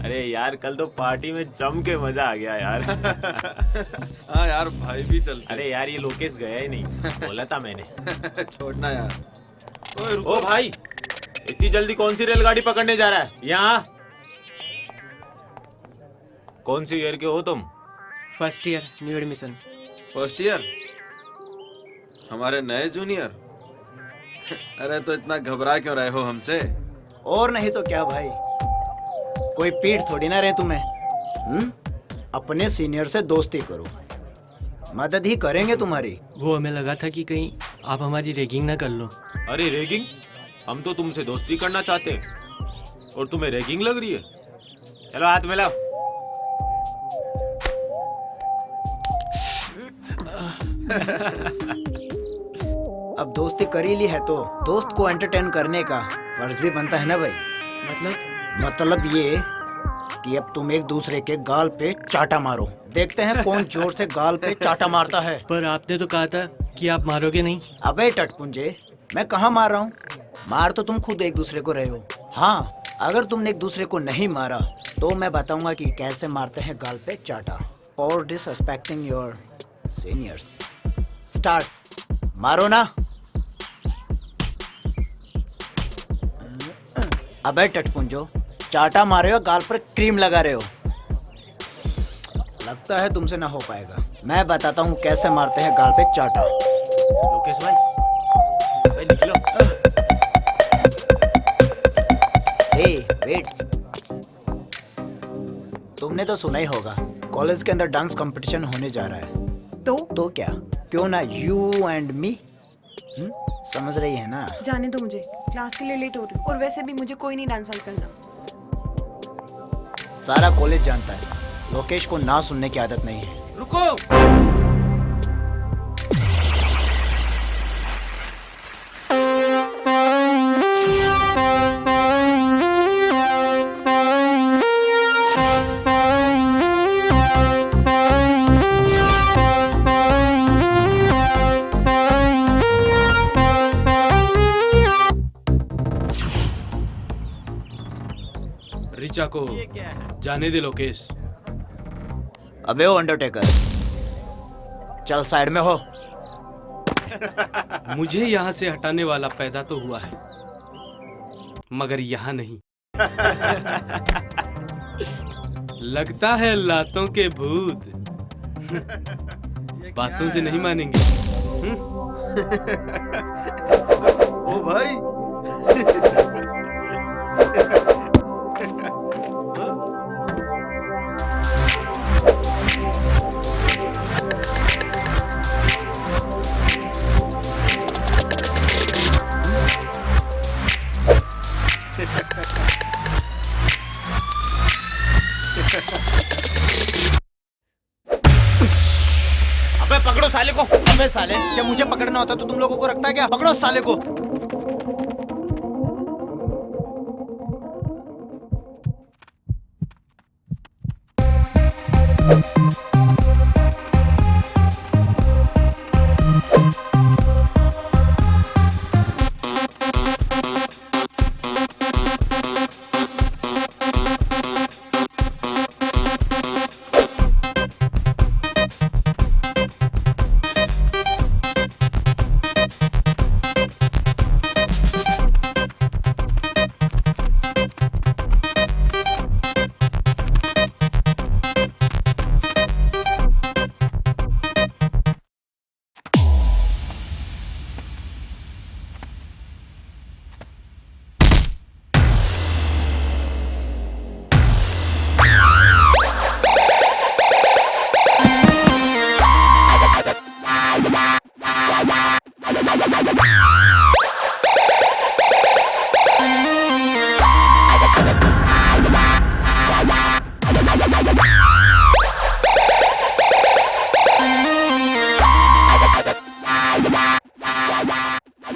अरे यार कल तो पार्टी में जम के मजा आ गया यार। हाँ यार भाई भी चलते। अरे यार ये लोकेश गया ही नहीं, बोला था मैंने। छोड़ना यार। ओए रुको। ओ भाई, इतनी जल्दी कौन सी रेलगाड़ी पकड़ने जा रहा है? यहाँ कौन सी ईयर के हो तुम? First year, new admission. First year? हमारे नए जूनियर। अरे तो इतना घबरा क्यों रहे हो हमसे? और नहीं तो क्या भाई, कोई पीठ थोड़ी ना रहे तुम्हें। अपने सीनियर से दोस्ती करो, मदद ही करेंगे तुम्हारी। वो हमें लगा था कि कहीं आप हमारी रैगिंग ना कर लो। अरे रैगिंग? हम तो तुमसे दोस्ती करना चाहते हैं और तुम्हें रैगिंग लग रही है? चलो हाथ मिलाओ। अब दोस्ती कर ही ली है तो दोस्त को एंटरटेन करने का फर्ज भी बनता है ना भाई। मतलब ये कि अब तुम एक दूसरे के गाल पे चाटा मारो, देखते हैं कौन जोर से गाल पे चाटा मारता है। पर आपने तो कहा था कि आप मारोगे नहीं। अबे टटपुंजे, मैं कहाँ मार रहा हूँ? मार तो तुम खुद एक दूसरे को रहे हो। हाँ, अगर तुमने एक दूसरे को नहीं मारा तो मैं बताऊंगा कि कैसे मारते हैं गाल पे चाटा। और डिसरिस्पेक्टिंग योर सीनियर्स। स्टार्ट। मारो ना। अबे टटपुंजो, चाटा मारे हो, गाल पर क्रीम लगा रहे हो। लगता है तुमसे ना हो पाएगा। मैं बताता हूँ कैसे मारते हैं गाल पे चाटा। लोकेश भाई, अबे निकलो। हे वेट, तुमने तो सुना ही होगा कॉलेज के अंदर डांस कंपटीशन होने जा रहा है। तो क्या, क्यों ना यू एंड मी? समझ रही है ना? जाने दो, मुझे क्लास के लिए लेट हो रही हूँ और वैसे भी मुझे कोई नहीं डांस वांस करना। सारा कॉलेज जानता है लोकेश को ना सुनने की आदत नहीं है। रुको। रिचा को जाने दे लोकेश। अबे ओ अंडरटेकर, चल साइड में हो। मुझे यहाँ से हटाने वाला पैदा तो हुआ है, मगर यहाँ नहीं। लगता है लातों के भूत बातों से नहीं मानेंगे। ओ भाई। अबे पकड़ो साले को। अबे साले, जब मुझे पकड़ना होता तो तुम लोगों को रखता है क्या? पकड़ो साले को।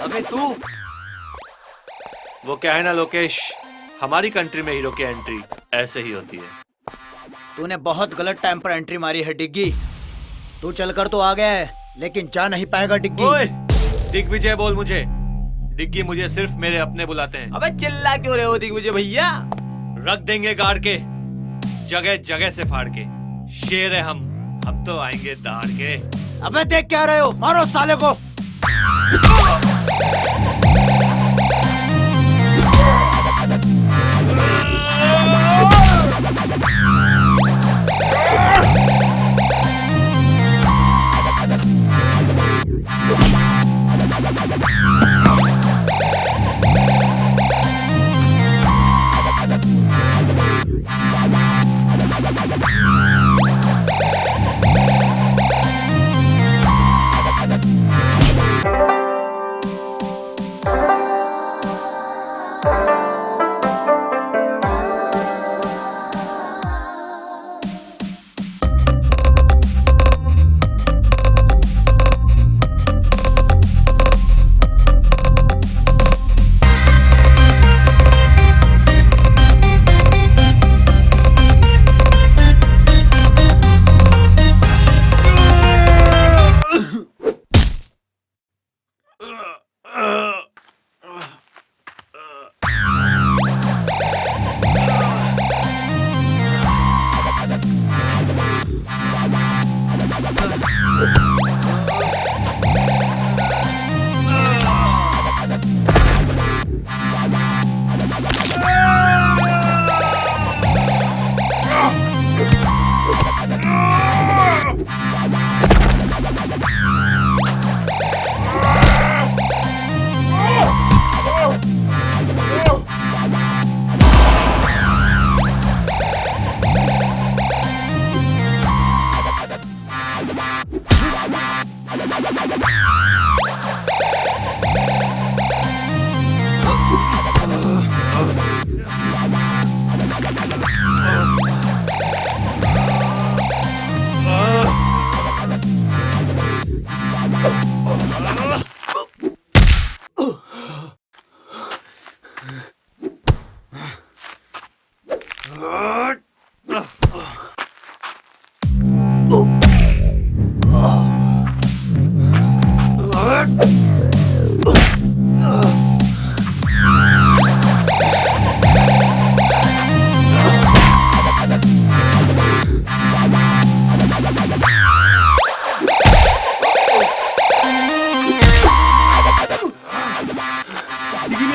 अबे तू, वो क्या है ना लोकेश, हमारी कंट्री में हीरो की एंट्री ऐसे ही होती है। तूने बहुत गलत टाइम पर एंट्री मारी है डिग्गी। तू चलकर तो आ गया है लेकिन जा नहीं पाएगा डिग्गी। ओए, दिग्विजय बोल मुझे। डिग्गी मुझे सिर्फ मेरे अपने बुलाते हैं। अबे चिल्ला क्यों रहे हो दिग्विजय भैया? रख देंगे गाड़ के, जगह जगह से फाड़ के। शेर है हम तो आएंगे दहाड़ के। अबे देख क्या रहे हो, मारो साले को।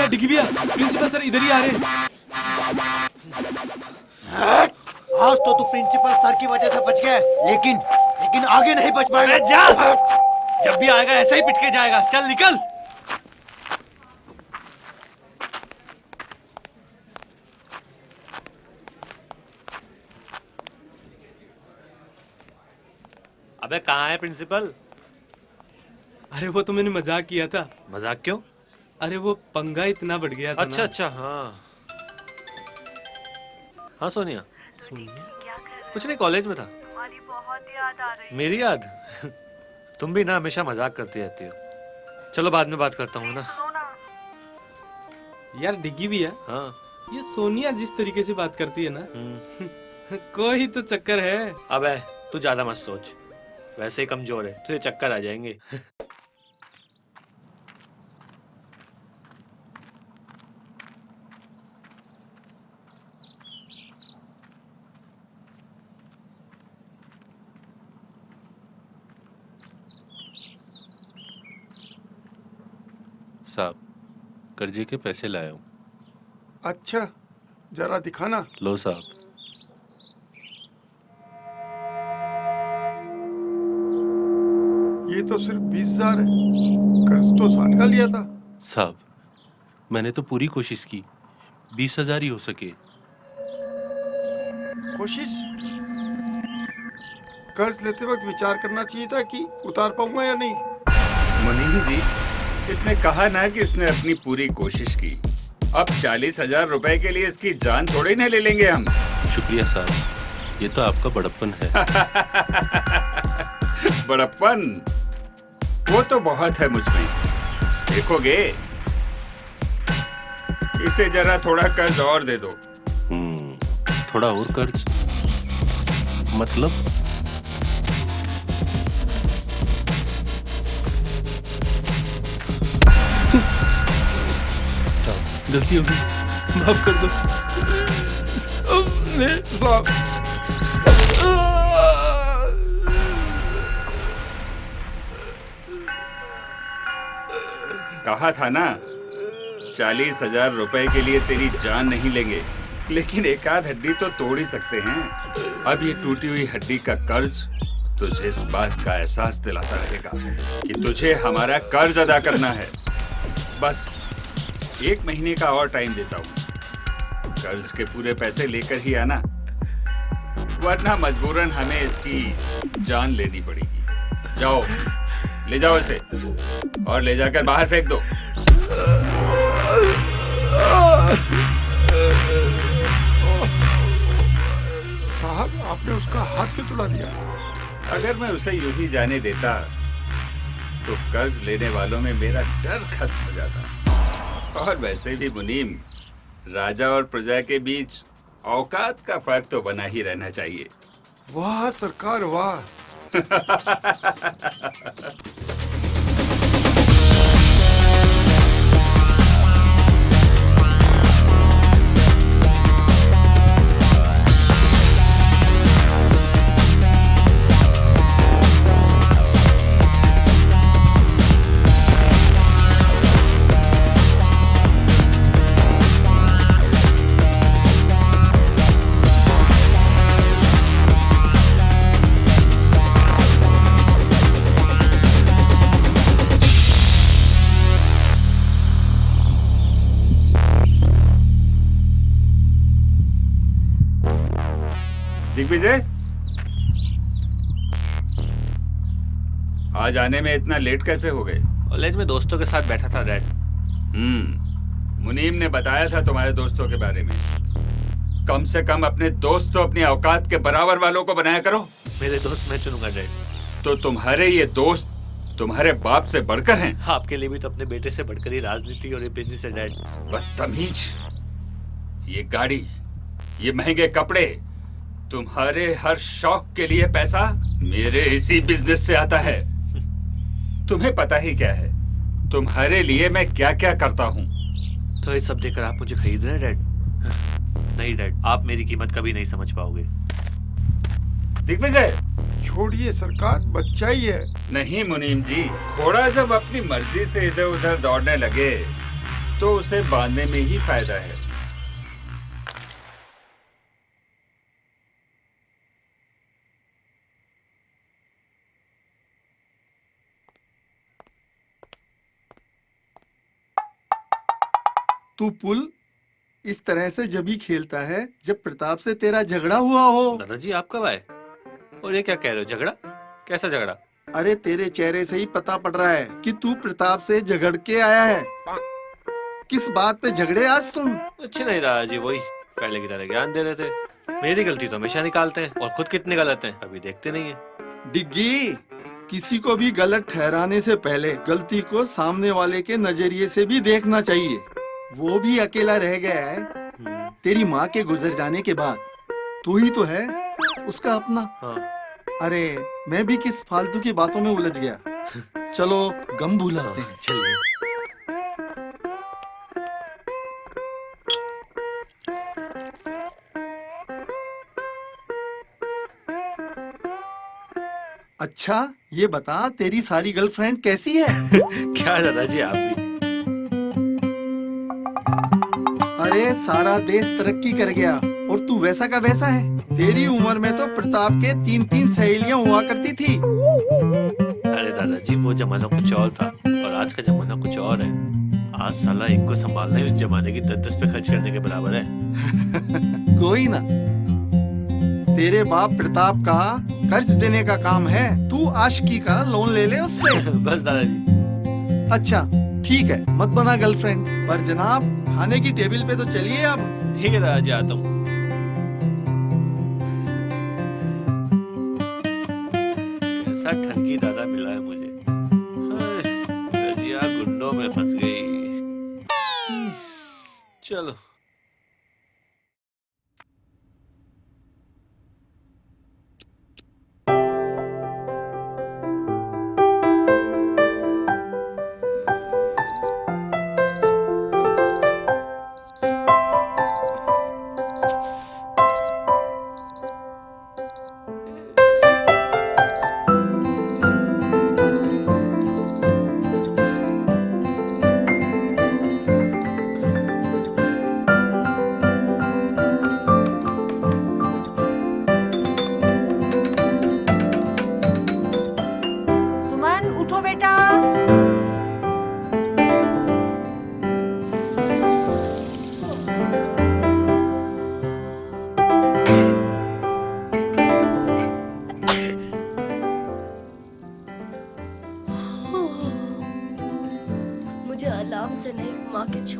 डिग्गी भैया, प्रिंसिपल सर इधर ही आ रहे हैं। आज तो तू प्रिंसिपल सर की वजह से बच गया, लेकिन आगे नहीं बच पाएगा। जा, जब भी आएगा ऐसे ही पिट के जाएगा। चल निकल। अबे कहाँ है प्रिंसिपल? अरे वो तो मैंने मजाक किया था। मजाक क्यों? अरे वो पंगा इतना बढ़ गया था अच्छा ना। अच्छा, हाँ हाँ सोनिया। सोनिया? कुछ नहीं, कॉलेज में था। तुम्हारी बहुत याद आ रही। मेरी याद? तुम भी ना हमेशा मजाक करती रहती हो। चलो बाद में बात करता हूँ ना। यार डिग्गी भैया, हाँ ये सोनिया जिस तरीके से बात करती है ना, हम्म। कोई तो चक्कर है। अबे तू ज्यादा मत सोच, वैसे ही कमजोर है, तुझे चक्कर आ जाएंगे। साहब, कर्जे के पैसे लाया हूँ। अच्छा, जरा दिखाना। लो साहब। ये तो सिर्फ 20,000 है, कर्ज तो 60 का लिया था। साहब, मैंने तो पूरी कोशिश की, 20,000 ही हो सके। कोशिश? कर्ज लेते वक्त विचार करना चाहिए था कि उतार पाऊंगा या नहीं। मुनीम जी, इसने कहा ना कि इसने अपनी पूरी कोशिश की। अब 40,000 रुपए के लिए इसकी जान थोड़ी ना ले लेंगे हम। शुक्रिया साहब, ये तो आपका बड़प्पन है। बड़प्पन वो तो बहुत है मुझ में, देखोगे। इसे जरा थोड़ा कर्ज और दे दो। थोड़ा और कर्ज मतलब? साहब, गलती हो गई, माफ कर दो। साहब कहा था ना, 40,000 रुपए के लिए तेरी जान नहीं लेंगे, लेकिन एक आध हड्डी तो तोड़ ही सकते हैं। अब ये टूटी हुई हड्डी का कर्ज तुझे इस बात का एहसास दिलाता रहेगा कि तुझे हमारा कर्ज अदा करना है। बस 1 महीने का और टाइम देता हूँ। कर्ज के पूरे पैसे लेकर ही आना, वरना मजबूरन हमें इसकी जान लेनी पड़ेगी। जाओ, ले जाओ इसे और ले जाकर बाहर फेंक दो। साहब, आपने उसका हाथ क्यों तोड़ा दिया? अगर मैं उसे यूं ही जाने देता तो कर्ज लेने वालों में मेरा डर खत्म हो जाता। और वैसे भी मुनीम, राजा और प्रजा के बीच औकात का फर्क तो बना ही रहना चाहिए। वाह सरकार, वाह। दिग्विजय, आज आने में इतना लेट कैसे हो गए? कॉलेज में दोस्तों के साथ बैठा था डैड। मुनीम ने बताया था तुम्हारे दोस्तों के बारे में। कम से कम अपने दोस्त तो अपनी औकात के बराबर वालों को बनाया करो। मेरे दोस्त मैं चुनूंगा डैड। तो तुम्हारे ये दोस्त तुम्हारे बाप से बढ़कर हैं? आपके लिए भी तो अपने बेटे से बढ़कर ही राजनीति और ये बिजनेस है डैड। बदतमीज, ये गाड़ी, ये महंगे कपड़े, तुम्हारे हर शौक के लिए पैसा मेरे इसी बिजनेस से आता है। तुम्हें पता ही क्या है तुम्हारे लिए मैं क्या क्या करता हूँ। तो ये सब देकर आप मुझे खरीद रहे हैं डैड? नहीं डैड, आप मेरी कीमत कभी नहीं समझ पाओगे। दिग्विजय, छोड़िए सरकार, बच्चा ही है। नहीं मुनीम जी, घोड़ा जब अपनी मर्जी से इधर उधर दौड़ने लगे तो उसे बांधने में ही फायदा है। तू पुल इस तरह से जब ही खेलता है जब प्रताप से तेरा झगड़ा हुआ हो। दादाजी आप कब आए? और ये क्या कह रहे हो, झगड़ा? कैसा झगड़ा? अरे तेरे चेहरे से ही पता पड़ रहा है कि तू प्रताप से झगड़ के आया है। किस बात पे झगड़े आज तुम? कुछ नहीं दादाजी, वही पहले की तरह ज्ञान दे रहे थे। मेरी गलती तो हमेशा निकालते हैं और खुद कितने गलत हैं अभी देखते नहीं है। डिग्गी, किसी को भी गलत ठहराने से पहले गलती को सामने वाले के नजरिए से भी देखना चाहिए। वो भी अकेला रह गया है तेरी माँ के गुजर जाने के बाद। तू ही तो है उसका अपना। हाँ। अरे मैं भी किस फालतू की बातों में उलझ गया। चलो गम भुलाते हैं। चलिए। अच्छा ये बता, तेरी सारी गर्लफ्रेंड कैसी है? क्या दादाजी आप भी? अरे सारा देश तरक्की कर गया और तू वैसा का वैसा है। तेरी उम्र में तो प्रताप के 3-3 सहेलियां हुआ करती थी। अरे दादाजी वो जमाना कुछ और था और आज का जमाना कुछ और है। आज साला एक को संभालना ही उस जमाने की 10-10 पे खर्च करने के बराबर है। कोई ना, तेरे बाप प्रताप का कर्ज देने का काम है। तू आशिकी का लोन ले ले उससे। बस दादाजी। अच्छा ठीक है, मत बना गर्लफ्रेंड, पर जनाब खाने की टेबल पे तो चलिए अब। ठीक है दादाजी, आता हूँ। कैसा ठगी दादा मिला है मुझे। रजिया गुंडों में फंस गई। चलो।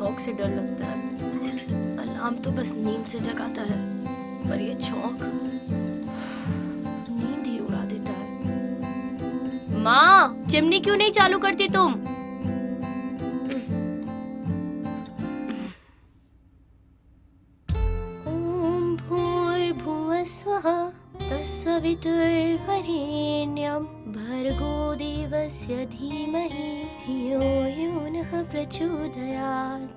चौक से डर लगता है। अलार्म तो बस नींद से जगाता है, पर ये चौक नींद ही उड़ा देता है। माँ, चिमनी क्यों नहीं चालू करती तुम? ओम भूर्भुवः स्वः तत्सवितुर्वरेण्यं भर्गो देवस्य धीमहि धियो यो नः प्रचोदयात्।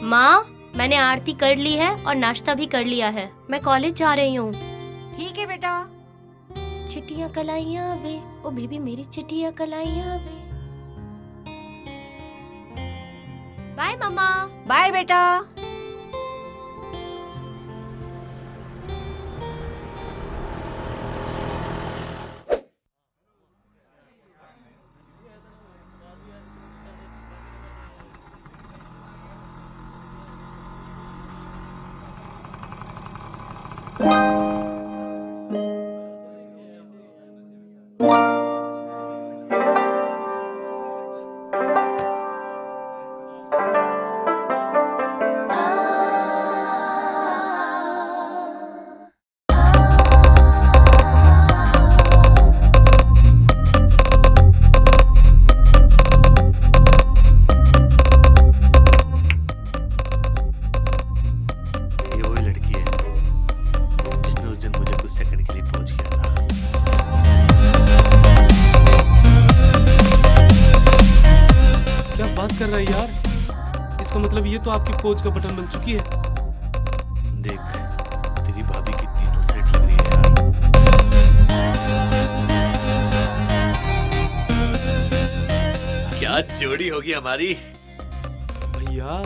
माँ, मैंने आरती कर ली है और नाश्ता भी कर लिया है। मैं कॉलेज जा रही हूँ। ठीक है बेटा। चिट्टियाँ कलाइयाँ वे, ओ बेबी मेरी चिट्टियाँ कलाइयाँ वे। बाय मम्मा। बाय बेटा। ये वही लड़की है जिसने उस दिन मुझे कुछ सेकंड के लिए पहुंच किया था। क्या बात कर रहा है यार? इसका मतलब ये तो आपकी पोज का बटन बन चुकी है। देख, तेरी भाभी की तीनों सेट लग रही है यार। क्या जोड़ी होगी हमारी। भैया,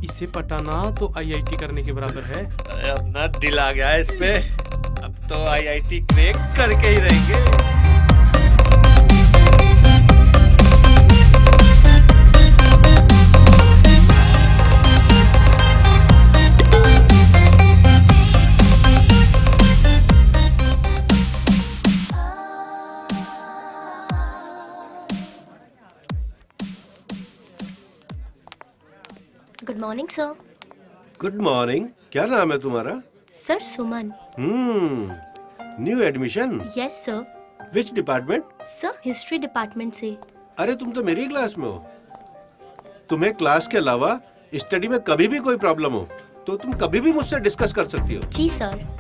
इसे पटाना तो आईआईटी करने के बराबर है। अरे अपना दिल आ गया है इस पे। अब तो आईआईटी क्रैक करके ही रहेंगे। Good morning sir. Good morning. क्या नाम है तुम्हारा? Sir Suman. New admission? Yes sir. Which department? Sir history department से। अरे तुम तो मेरी क्लास में हो। तुम्हें क्लास के अलावा स्टडी में कभी भी कोई प्रॉब्लम हो तो तुम कभी भी मुझसे डिस्कस कर सकती हो। जी सर।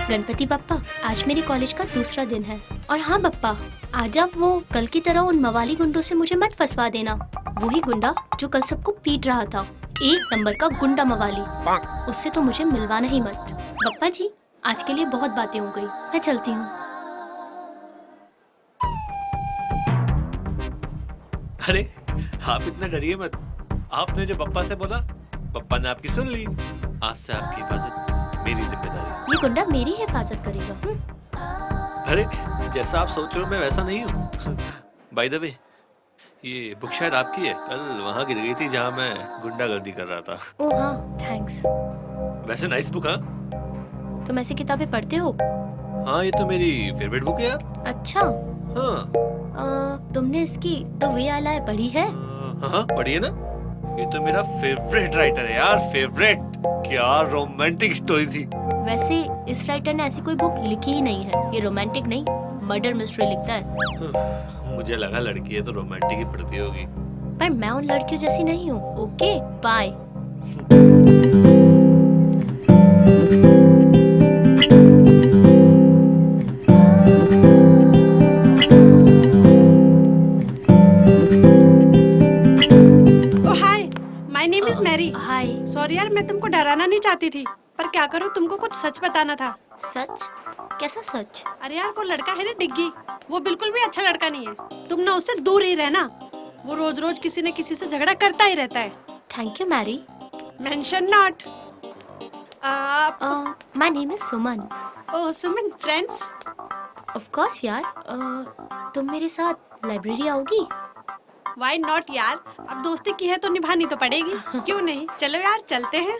गणपति बप्पा, आज मेरे कॉलेज का दूसरा दिन है। और हाँ बप्पा, आज आप वो कल की तरह उन मवाली गुंडों से मुझे मत फंसवा देना। वही गुंडा जो कल सबको पीट रहा था, एक नंबर का गुंडा मवाली। उससे तो मुझे मिलवाना ही मत। बप्पा जी, आज के लिए बहुत बातें हो गई, मैं चलती हूँ। अरे आप इतना डरिए मत। आपने जो पप्पा से बोला, पप्पा ने आपकी सुन ली। आज से आपकी हिफाजत मेरी जिम्मेदारी। ये गुंडा मेरी हिफाजत करेगा। अरे जैसा आप सोच रहे हो मैं वैसा नहीं हूँ। बाय द वे, ये बुक शायद आपकी है। कल वहाँ गिर गई थी जहाँ मैं गुंडागर्दी कर रहा था। ओह हाँ, थैंक्स। वैसे नाइस बुक। हाँ, तुम ऐसी किताबें पढ़ते हो? हाँ ये तो मेरी फेवरेट बुक है यार। अच्छा। हाँ। तुमने इसकी द वे आई लाई पढ़ी है? हाँ पढ़िए ना। ये तो मेरा फेवरेट राइटर है यार, फेवरेट। क्या रोमांटिक स्टोरी थी। वैसे इस राइटर ने ऐसी कोई बुक लिखी ही नहीं है। ये रोमांटिक नहीं, मर्डर मिस्ट्री लिखता है। मुझे लगा लड़की है तो रोमांटिक ही पढ़ती होगी। पर मैं उन लड़कियों जैसी नहीं हूँ। Okay bye. हाय। सॉरी यार, मैं तुमको डराना नहीं चाहती थी, पर क्या करूँ, तुमको कुछ सच बताना था। सच? कैसा सच? अरे यार, वो लड़का है ना डिग्गी, वो बिल्कुल भी अच्छा लड़का नहीं है। तुम ना उससे दूर ही रहना। वो रोज रोज किसी न किसी से झगड़ा करता ही रहता है। Thank you Mary. Mention not. My name is Suman. Oh Suman, friends? Of course यार। तुम मेरे साथ लाइब्रेरी आओगी? Why not यार? अब दोस्ती की है तो निभानी तो पड़ेगी। क्यों नहीं? चलो यार चलते हैं।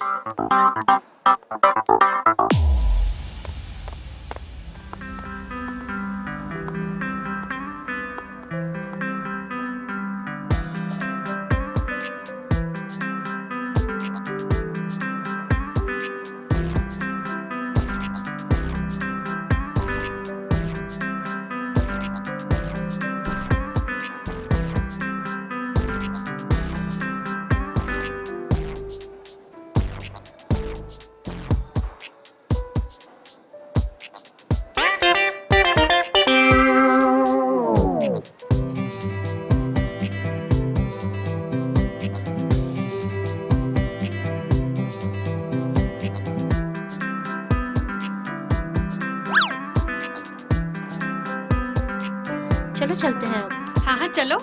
चलो चलते हैं अब। हाँ हाँ चलो।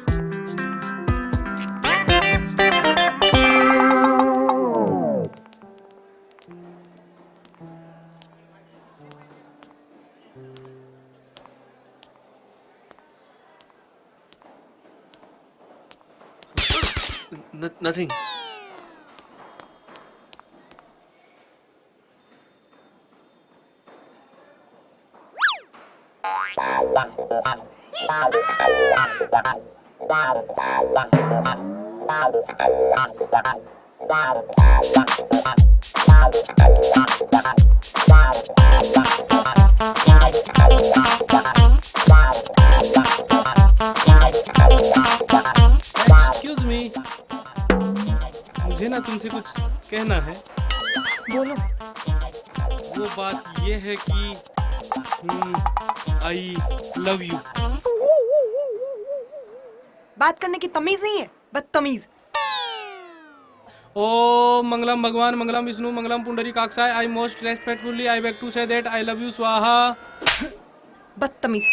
Nothing. एक्सक्यूज मी, मुझे ना तुमसे कुछ कहना है। बोलो। वो बात ये है कि आई लव यू। बात करने की तमीज नहीं है, बदतमीज। ओ मंगलम भगवान, मंगलम विष्णु, मंगलम पुंडरीकाक्षाय। I most respectfully I beg to say that I love you स्वाहा। बदतमीज।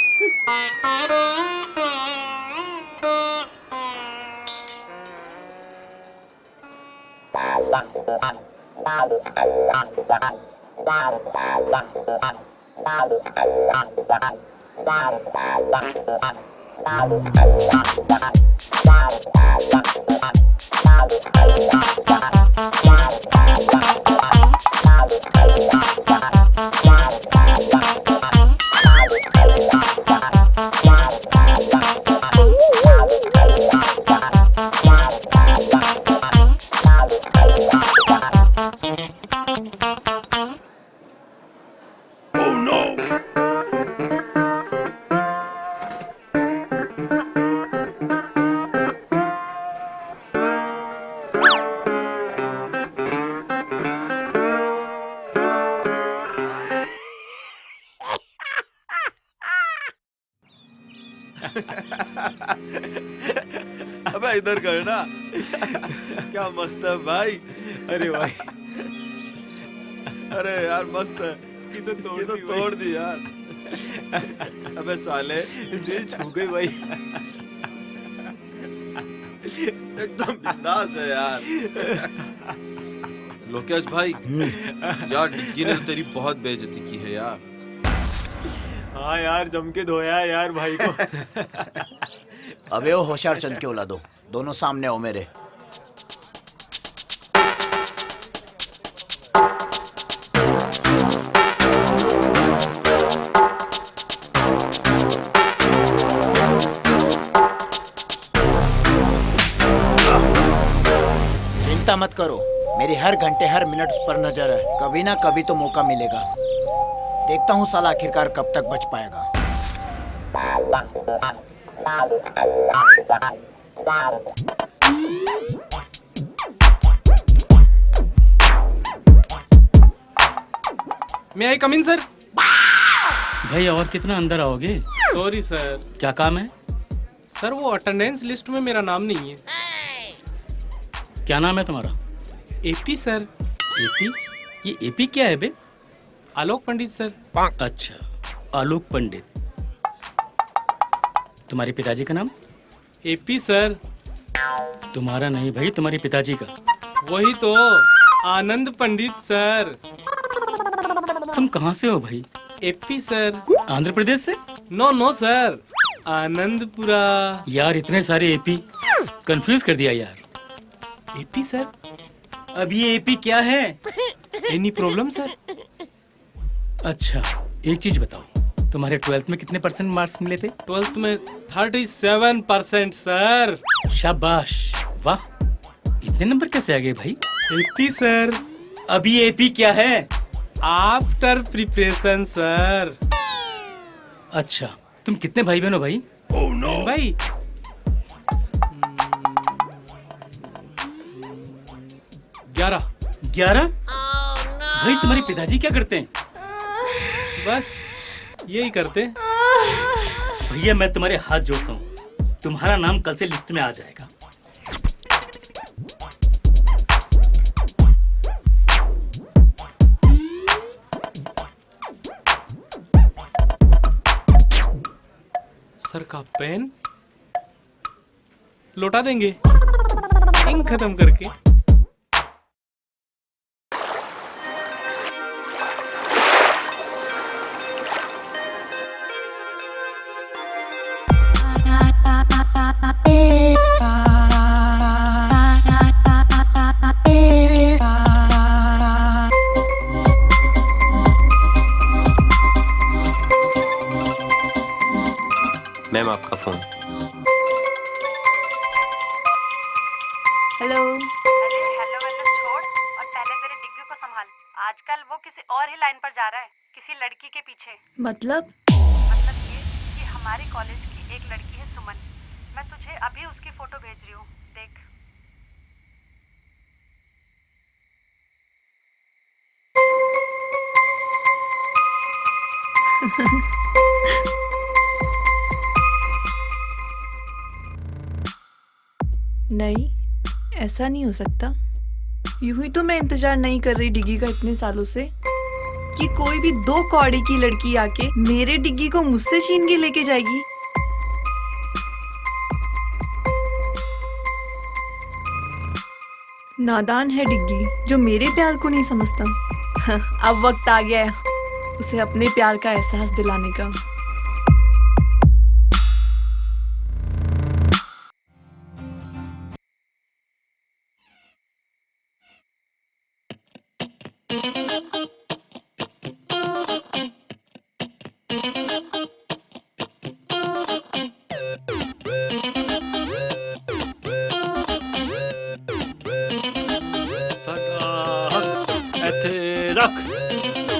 अबे इधर कर ना। क्या मस्त है भाई। अरे भाई, अरे यार मस्त है। इसकी तो तोड़ दी यार। अबे साले दिल छू गई भाई। एकदम बिंदास है यार। लोकेश भाई, यार डिग्गी ने तो तेरी बहुत बेइज्जती की है यार। हाँ यार, जम के धोया है यार भाई को। अबे वो होशियार चंद के औलादो, दोनों सामने हो मेरे। चिंता मत करो, मेरी हर घंटे हर मिनट उस पर नजर है। कभी ना कभी तो मौका मिलेगा। देखता हूँ साला आखिरकार कब तक बच पाएगा। मैं आई कम इन सर। भाई और कितना अंदर आओगे? Sorry sir. क्या काम है? सर वो अटेंडेंस लिस्ट में मेरा नाम नहीं है। क्या नाम है तुम्हारा? AP sir. एपी? ये एपी क्या है बे? आलोक पंडित सर। अच्छा, आलोक पंडित। तुम्हारे पिताजी का नाम? AP sir. तुम्हारा नहीं भाई, तुम्हारे पिताजी का। वही तो, आनंद पंडित सर। तुम कहाँ से हो भाई? AP sir. आंध्र प्रदेश से? No no sir, Anandpura. यार इतने सारे एपी, कंफ्यूज कर दिया यार। AP sir. अब ये एपी क्या है? Any problem sir? अच्छा, एक चीज बताओ, तुम्हारे 12th में कितने % मार्क्स मिले थे? 12th में 37% सर। शाबाश, वाह, इतने नंबर कैसे आ गए भाई? AP sir. अभी एपी क्या है? After preparation sir. अच्छा, तुम कितने भाई बहन हो भाई? ओह नो भाई, 11। 11? भाई तुम्हारे पिताजी क्या करते हैं? बस यही करते। भैया मैं तुम्हारे हाथ जोड़ता हूँ, तुम्हारा नाम कल से लिस्ट में आ जाएगा। सर का पेन लौटा देंगे इंक खत्म करके। मैम आपका फोन। हेलो। अरे हेलो वेलो छोड़ और पहले मेरे डिग्गी को संभाल। आजकल वो किसी और ही लाइन पर जा रहा है, किसी लड़की के पीछे। मतलब ये कि हमारे कॉलेज की एक लड़की है सुमन, मैं तुझे अभी उसकी फोटो भेज रही हूँ, देख। नहीं, ऐसा नहीं हो सकता। यूं ही तो मैं इंतजार नहीं कर रही डिग्गी का इतने सालों से कि कोई भी 2 कौड़ी की लड़की आके मेरे डिग्गी को मुझसे छीन के लेके जाएगी। नादान है डिग्गी जो मेरे प्यार को नहीं समझता। अब वक्त आ गया है उसे अपने प्यार का एहसास दिलाने का।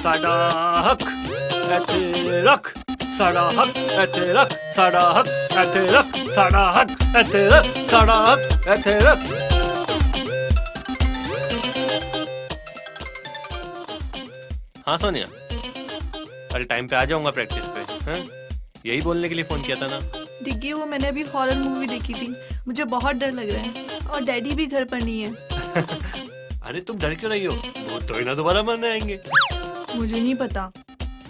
साडा हक ऐथे रख, साडा हक ऐथे रख, साडा हक ऐथे रख, साडा हक ऐथे रख, साडा हक ऐथे रख। हाँ सोनिया, कल टाइम पे आ जाऊंगा प्रैक्टिस पे। हाँ, यही बोलने के लिए फोन किया था ना। डिग्गी वो मैंने अभी हॉरर मूवी देखी थी, मुझे बहुत डर लग रहा है और डैडी भी घर पर नहीं है। अरे तुम डर क्यों रही हो, वो तो ही ना दोबारा मरने आएंगे। मुझे नहीं पता।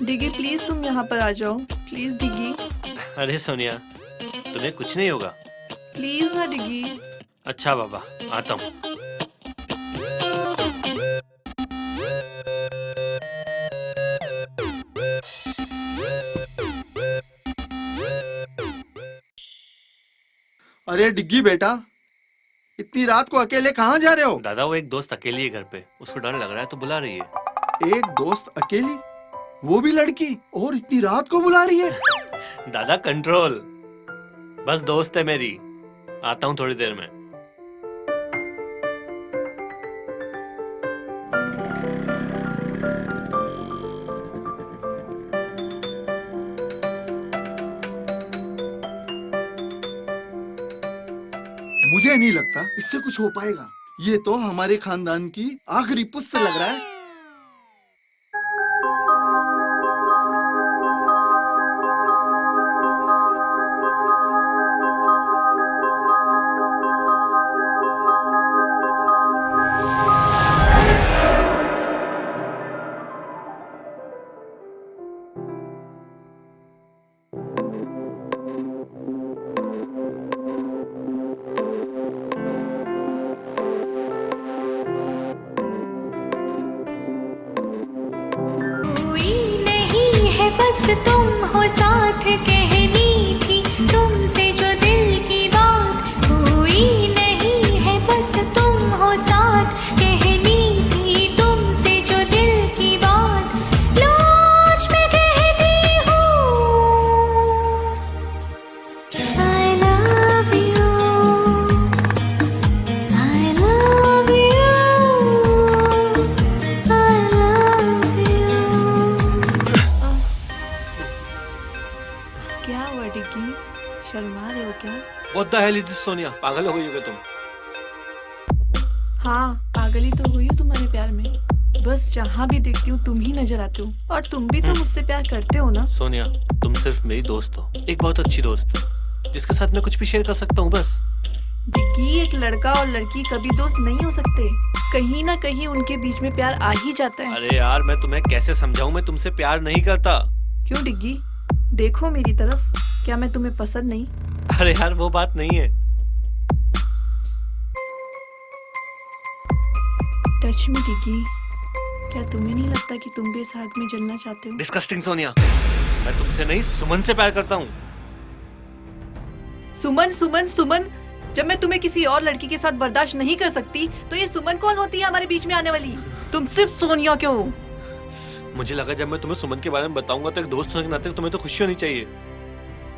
डिग्गी प्लीज तुम यहाँ पर आ जाओ, प्लीज डिग्गी। अरे सोनिया, तुम्हें कुछ नहीं होगा। प्लीज ना डिग्गी। अच्छा बाबा, आता हूँ। अरे डिग्गी बेटा, इतनी रात को अकेले कहाँ जा रहे हो? दादा वो एक दोस्त अकेली है घर पे, उसको डर लग रहा है तो बुला रही है। एक दोस्त अकेली, वो भी लड़की, और इतनी रात को बुला रही है? दादा कंट्रोल, बस दोस्त है मेरी, आता हूँ थोड़ी देर में। मुझे नहीं लगता इससे कुछ हो पाएगा। ये तो हमारे खानदान की आखिरी पुस्त लग रहा है। बस तुम हो साथ, कहनी थी तुमसे जो दिल की बात, हुई What the hell is this, Sonia? पागल हो गई हो क्या तुम? हाँ, पागल ही तो हुई हूँ तुम्हारे प्यार में। बस जहाँ भी देखती हूँ तुम ही नजर आते हो, और तुम भी तो मुझसे प्यार करते हो ना? सोनिया, तुम सिर्फ मेरी दोस्त हो, एक बहुत अच्छी दोस्त, जिसके साथ मैं कुछ भी शेयर कर सकता हूँ बस। डिग्गी, एक लड़का और लड़की कभी दोस्त नहीं हो सकते। कहीं ना कहीं उनके बीच में प्यार आ ही जाता है। अरे यार, मैं तुम्हें कैसे समझाऊं, मैं तुमसे प्यार नहीं करता। क्यों डिग्गी? देखो मेरी तरफ, क्या मैं तुम्हें पसंद नहीं? अरे यार, वो बात नहीं है। टच मी डिग्गी, क्या तुम्हें नहीं लगता कि तुम भी इस आग में जलना चाहते हो? डिस्कस्टिंग सोनिया, मैं तुमसे नहीं सुमन से प्यार करता हूँ। सुमन सुमन सुमन, जब मैं तुम्हें किसी और लड़की के साथ बर्दाश्त नहीं कर सकती, तो ये सुमन कौन होती है हमारे बीच में आने वाली? तुम सिर्फ सोनिया क्यों हो? मुझे लगा जब मैं तुम्हें सुमन के बारे में बताऊंगा तो एक दोस्त होने के नाते तुम्हें तो खुशी होनी चाहिए।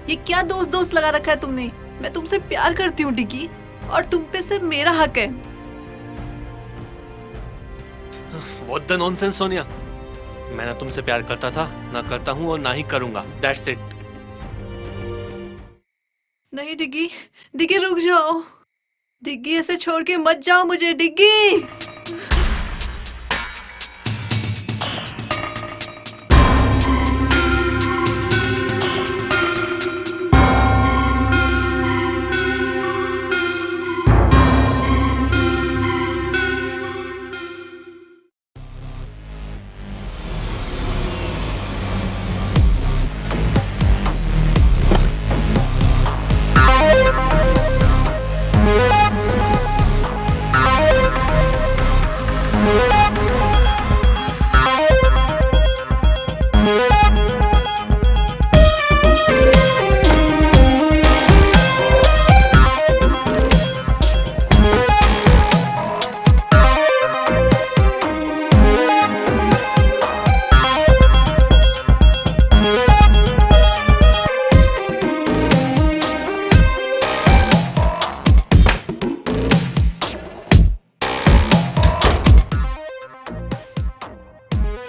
ये क्या दोस्त दोस्त लगा रखा है तुमने? मैं तुमसे प्यार करती हूँ डिग्गी, और तुम पे सिर्फ मेरा हक है। What the nonsense, Sonia? मैं ना तुमसे प्यार करता था, ना करता हूँ और ना ही करूंगा। That's it. नहीं डिग्गी, डिग्गी रुक जाओ। डिग्गी, ऐसे छोड़ के मत जाओ मुझे डिग्गी।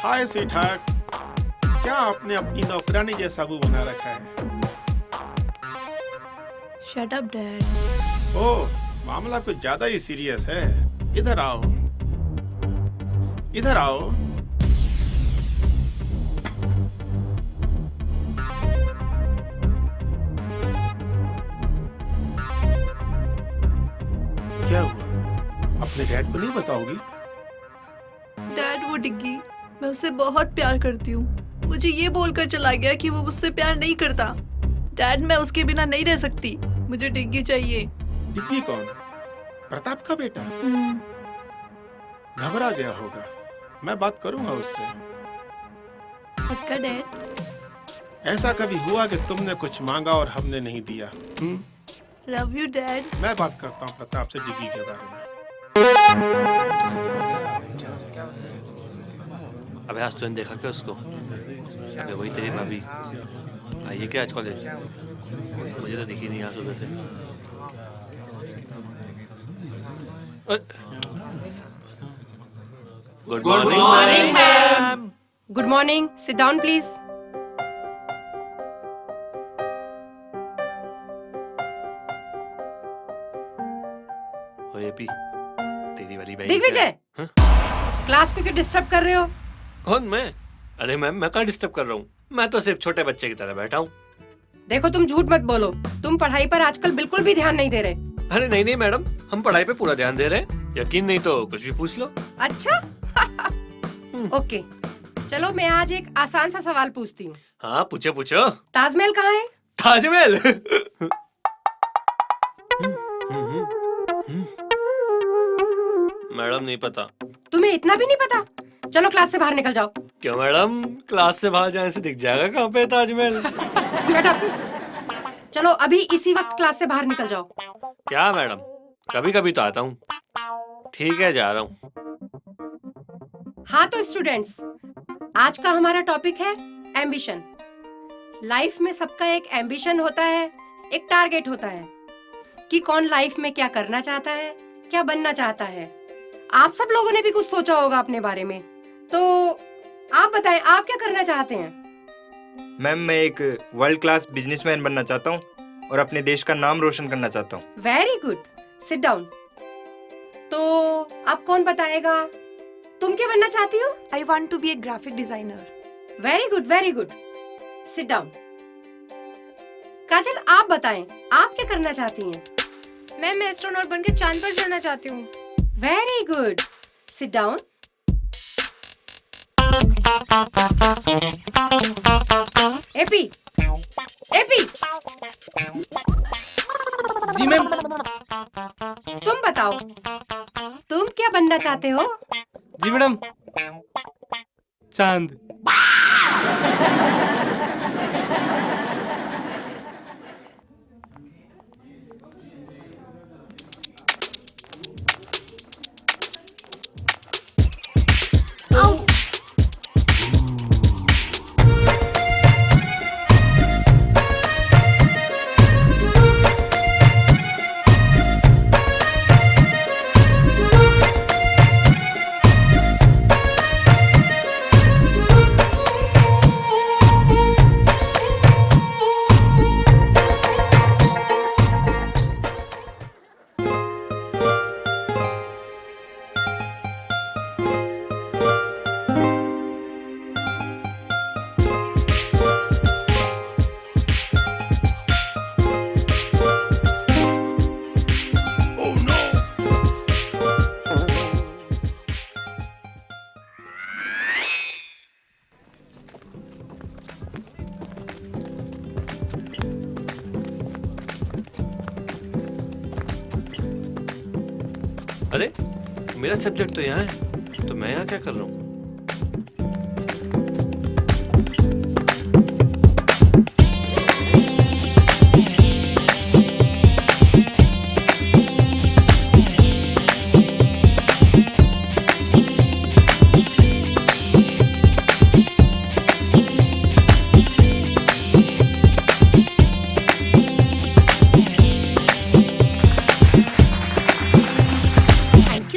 हाय स्वीटहार्ट, क्या आपने अपनी नौकरानी जैसा मुंह बना रखा है? Shut up dad. ओह, मामला कुछ ज्यादा ही सीरियस है। इधर आओ, इधर आओ। क्या हुआ? अपने डैड को नहीं बताओगी? डैड, वो डिग्गी, मैं उससे बहुत प्यार करती हूँ। मुझे ये बोलकर चला गया कि वो मुझसे प्यार नहीं करता। डैड, मैं उसके बिना नहीं रह सकती। मुझे डिग्गी चाहिए। डिग्गी कौन? प्रताप का बेटा? घबरा गया होगा। मैं बात करूंगा उससे। पक्का डैड? ऐसा कभी हुआ कि तुमने कुछ मांगा और हमने नहीं दिया? Love you dad. मैं बात करता हूँ प्रताप से डिग्गी के बारे में। अबे आज तूने देखा क्या उसको? अबे वही तेरी भाभी आई है क्या आज कॉलेज? मुझे तो दिखी नहीं आज सुबह से। Good morning ma'am. Good morning, sit down please. ओए पी, तेरी वाली बहन। दिग्विजय, क्लास को क्यों डिस्टर्ब कर रहे हो? कौन मैं? अरे मैम, मैं कहाँ डिस्टर्ब कर रहा हूँ? मैं तो सिर्फ छोटे बच्चे की तरह बैठा हूँ। देखो, तुम झूठ मत बोलो। तुम पढ़ाई पर आजकल बिल्कुल भी ध्यान नहीं दे रहे। अरे नहीं नहीं मैडम, हम पढ़ाई पे पूरा ध्यान दे रहे हैं। यकीन नहीं तो कुछ भी पूछ लो। अच्छा ओके, चलो मैं आज एक आसान सा सवाल पूछती हूँ। हाँ पूछो पूछो। ताजमहल कहाँ है? ताजमहल? मैडम नहीं पता। तुम्हें इतना भी नहीं पता? चलो क्लास से बाहर निकल जाओ। क्यों मैडम, क्लास से बाहर जाने से दिख जाएगा कहाँ पे ताजमहल? Shut up. चलो अभी इसी वक्त क्लास से बाहर निकल जाओ। क्या मैडम, कभी कभी तो आता हूँ। ठीक है, जा रहा हूँ। हाँ तो स्टूडेंट्स, आज का हमारा टॉपिक है एम्बिशन। लाइफ में सबका एक एम्बिशन होता है, एक टारगेट होता है कि कौन लाइफ में क्या करना चाहता है, क्या बनना चाहता है। आप सब लोगों ने भी कुछ सोचा होगा अपने बारे में, तो आप बताएं, आप क्या करना चाहते हैं? मैम, मैं एक वर्ल्ड क्लास बिजनेसमैन बनना चाहता हूँ और अपने देश का नाम रोशन करना चाहता हूँ। Very good, sit down. तो अब कौन बताएगा, तुम क्या बनना चाहती हो? I want to be a graphic designer. Very good, very good, sit down. Kajal, आप बताएं, आप क्या करना चाहती हैं? मैं एस्ट्रोनॉट बनके चांद पर चढ़ना चाहती हूँ। Very good, sit down. एपी, एपी, जी मैम। तुम बताओ, तुम क्या बनना चाहते हो? जी मैडम, चांद। अरे मेरा सब्जेक्ट तो यहाँ है, तो मैं यहाँ क्या कर रहा हूँ?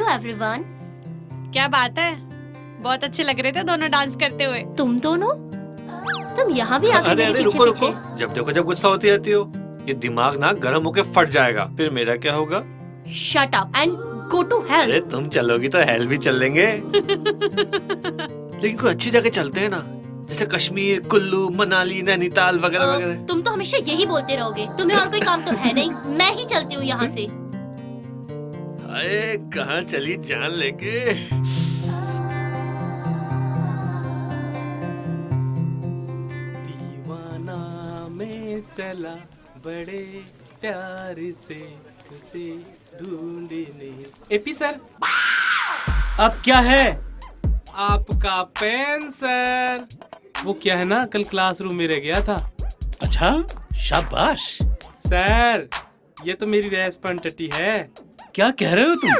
एवरीवन। क्या बात है, बहुत अच्छे लग रहे थे दोनों डांस करते हुए। तुम दोनों, तुम यहाँ भी आके मेरे पीछे रुको, जब देखो जब गुस्सा होती रहती हो, ये दिमाग ना गर्म होके फट जाएगा, फिर मेरा क्या होगा? Shut up and go to hell. अरे तुम चलोगी तो हेल भी चल लेंगे। लेकिन कोई अच्छी जगह चलते हैं ना, जैसे कश्मीर, कुल्लू, मनाली, नैनीताल वगैरह वगैरह। तुम तो हमेशा यही बोलते रहोगे, तुम्हें और कोई काम तो है नहीं। मैं ही चलती हूँ यहाँ से। अरे कहाँ चली जान लेके? दीवाना में चला बड़े प्यार से उसे ढूंढने। एपी सर, अब क्या है? आपका पेन सर। वो क्या है ना, कल क्लासरूम में रह गया था। अच्छा, शाबाश। सर ये तो मेरी रेस्पॉन्सिबिलिटी है। क्या कह रहे हो तुम?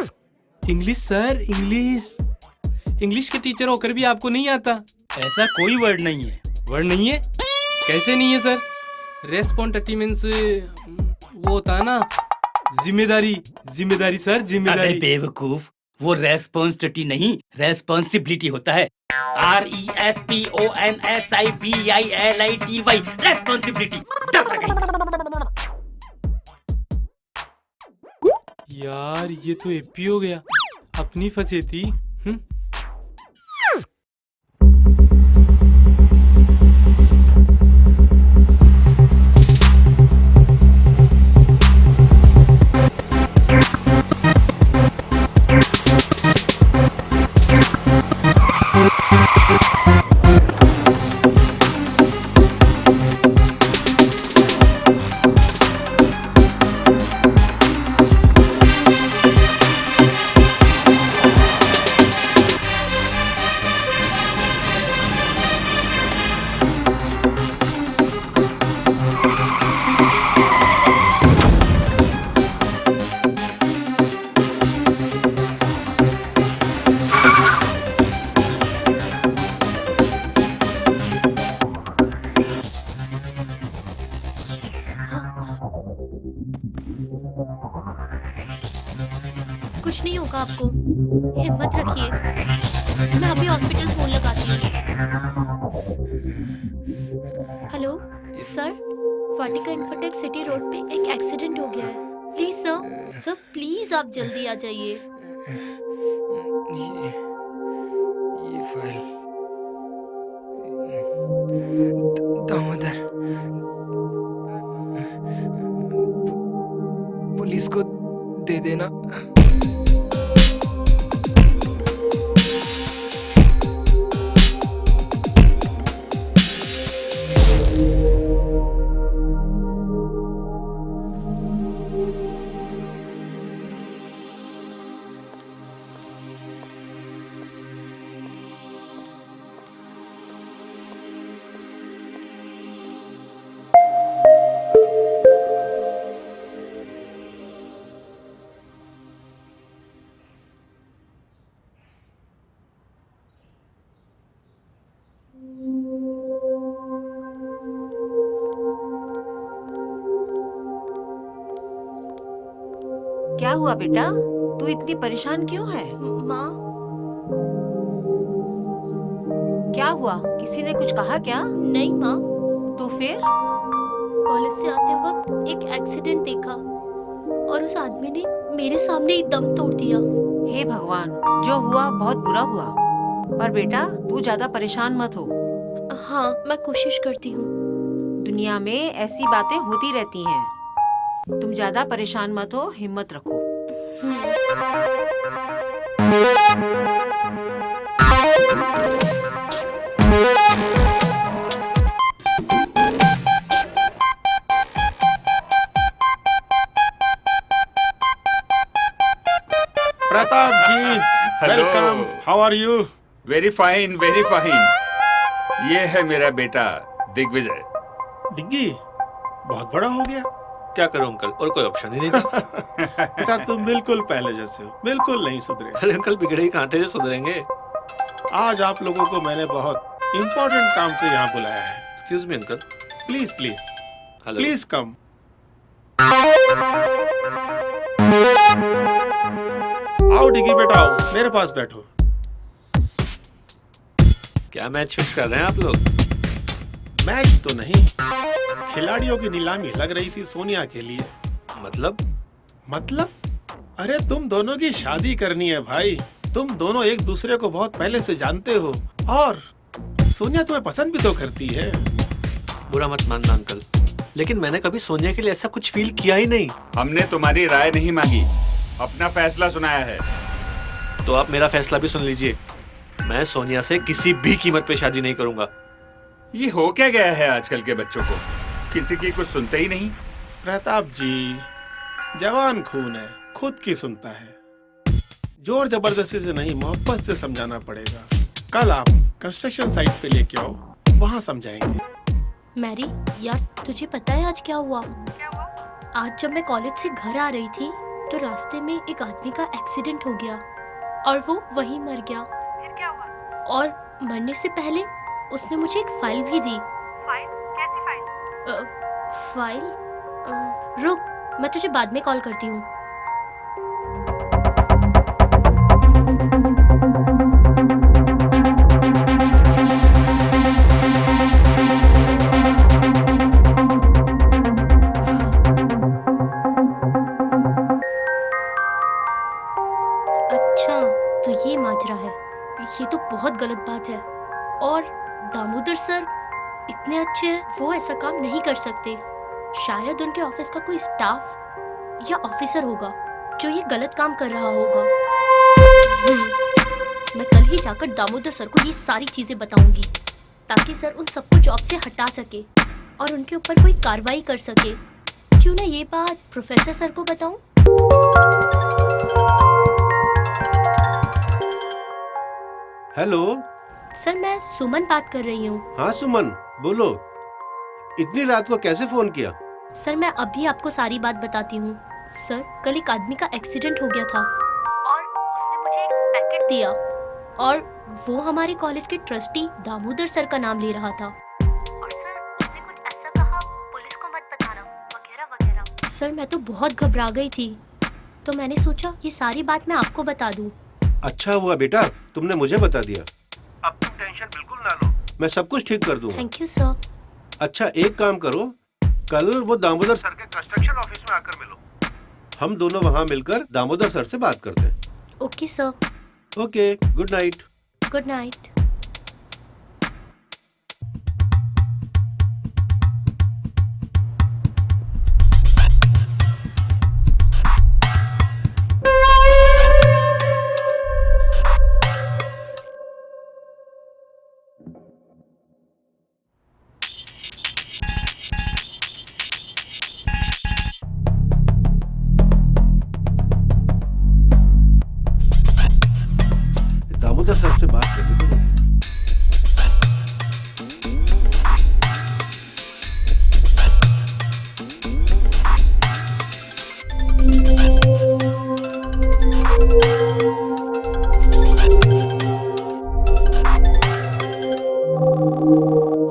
English sir, English. इंग्लिश के टीचर होकर भी आपको नहीं आता? ऐसा कोई वर्ड नहीं है। वर्ड नहीं है? कैसे नहीं है सर? रेस्पॉन्सिबिलिटी मींस वो होता है ना, जिम्मेदारी। जिम्मेदारी सर, जिम्मेदारी। अबे बेवकूफ, वो रेस्पॉन्सिबिलिटी नहीं, रेस्पॉन्सिबिलिटी होता है। RESPONSIBILITY, responsibility. यार ये तो एपी हो गया, अपनी फंसे थी। कुछ नहीं होगा आपको, हिम्मत रखिए। मैं अभी हॉस्पिटल फोन लगाती हूँ। हेलो सर, वाटिका इन्फोटेक सिटी रोड पे एक एक्सीडेंट हो गया है। प्लीज सर, सर प्लीज आप जल्दी आ जाइए। ये फाइल दामोदर, पुलिस को दे देना। क्या हुआ बेटा, तू इतनी परेशान क्यों है? माँ, क्या हुआ, किसी ने कुछ कहा क्या? नहीं माँ। तो फिर? कॉलेज से आते वक्त एक एक्सीडेंट देखा और उस आदमी ने मेरे सामने ही दम तोड़ दिया। हे भगवान, जो हुआ बहुत बुरा हुआ, पर बेटा तू ज्यादा परेशान मत हो। हाँ, मैं कोशिश करती हूँ। दुनिया में ऐसी बातें होती रहती हैं। तुम ज्यादा परेशान मत हो, हिम्मत रखो। Pratap ji, welcome. How are you? Very fine, very fine. ये है मेरा बेटा दिग्विजय। डिग्गी बहुत बड़ा हो गया। क्या करूं अंकल, और कोई ऑप्शन ही नहीं था। बेटा तुम बिल्कुल पहले जैसे हो, बिल्कुल नहीं सुधरे। अरे अंकल, बिगड़े ही कहां थे जो सुधरेंगे। आज आप लोगों को मैंने बहुत इम्पोर्टेंट काम से यहाँ बुलाया है। Excuse me uncle. Please please hello. Please come. आओ डिग्गी बेटा, आओ मेरे पास बैठो। क्या मैच फिक्स कर रहे हैं आप लोग? मैच तो नहीं, खिलाड़ियों की नीलामी लग रही थी सोनिया के लिए। मतलब? अरे तुम दोनों की शादी करनी है भाई। तुम दोनों एक दूसरे को बहुत पहले से जानते हो और सोनिया तुम्हें पसंद भी तो करती है। बुरा मत मानना अंकल, लेकिन मैंने कभी सोनिया के लिए ऐसा कुछ फील किया ही नहीं। हमने तुम्हारी राय नहीं मांगी, अपना फैसला सुनाया है। तो आप मेरा फैसला भी सुन लीजिए। मैं सोनिया से किसी भी कीमत पे शादी नहीं करूंगा। ये हो क्या गया है आजकल के बच्चों को, किसी की कुछ सुनते ही नहीं। प्रताप जी, जवान खून है, खुद की सुनता है। जोर जबरदस्ती से नहीं, मोहब्बत से समझाना पड़ेगा। कल आप कंस्ट्रक्शन साइट पे लेके आओ, वहाँ समझाएंगे। मैरी यार, तुझे पता है आज क्या हुआ? आज जब मैं कॉलेज से घर आ रही थी तो रास्ते में एक आदमी का एक्सीडेंट हो गया और वो वहीं मर गया। फिर क्या हुआ? और मरने से पहले उसने मुझे एक फाइल भी दी। फाइल? कैसी फाइल? फाइल? रुक, मैं तुझे बाद में कॉल करती हूँ। अच्छा, तो ये माजरा है। ये तो बहुत गलत बात है। और दामोदर सर इतने अच्छे हैं, वो ऐसा काम नहीं कर सकते। शायद उनके ऑफिस का कोई स्टाफ या ऑफिसर होगा जो ये गलत काम कर रहा होगा। मैं कल ही जाकर दामोदर सर को ये सारी चीजें बताऊंगी ताकि सर उन सबको जॉब से हटा सके और उनके ऊपर कोई कार्रवाई कर सके। क्यों ना ये बात प्रोफेसर सर को बताऊं? हेलो सर, मैं सुमन बात कर रही हूँ। हाँ सुमन, बोलो। इतनी रात को कैसे फोन किया? सर, मैं अभी आपको सारी बात बताती हूँ। सर, कल एक आदमी का एक्सीडेंट हो गया था और उसने मुझे एक पैकेट दिया और वो हमारे कॉलेज के ट्रस्टी दामोदर सर का नाम ले रहा था। और सर, उसने कुछ ऐसा कहा, पुलिस को मत बताना वगैरह वगैरह। सर, मैं तो बहुत घबरा गई थी, तो मैंने सोचा ये सारी बात मैं आपको बता दूं। अच्छा हुआ बेटा, तुमने मुझे बता दिया। अब तुम टेंशन बिल्कुल ना लो, मैं सब कुछ ठीक कर दूंगा। Thank you sir. अच्छा एक काम करो, कल वो दामोदर सर के कंस्ट्रक्शन ऑफिस में आकर मिलो। हम दोनों वहाँ मिलकर दामोदर सर से बात करते हैं। Okay sir. Okay, good night. Good night. Damodar sir से बात करनी पड़ेगी।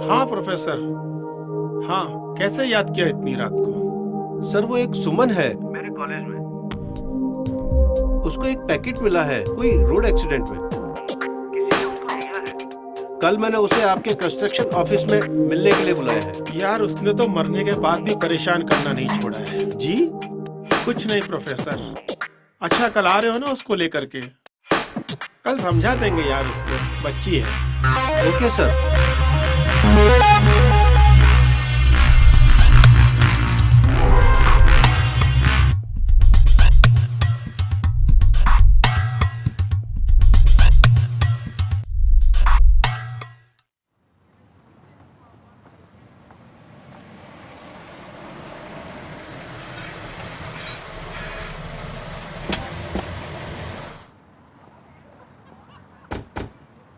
हाँ प्रोफेसर। हाँ, कैसे याद किया इतनी रात को? सर वो एक सुमन है मेरे कॉलेज में, उसको एक पैकेट मिला है कोई रोड एक्सीडेंट में। कल मैंने उसे आपके कंस्ट्रक्शन ऑफिस में मिलने के लिए बुलाया है। यार उसने तो मरने के बाद भी परेशान करना नहीं छोड़ा है। जी? कुछ नहीं प्रोफेसर। अच्छा कल आ रहे हो ना उसको लेकर के? कल समझा देंगे यार उसको, बच्ची है। Okay sir.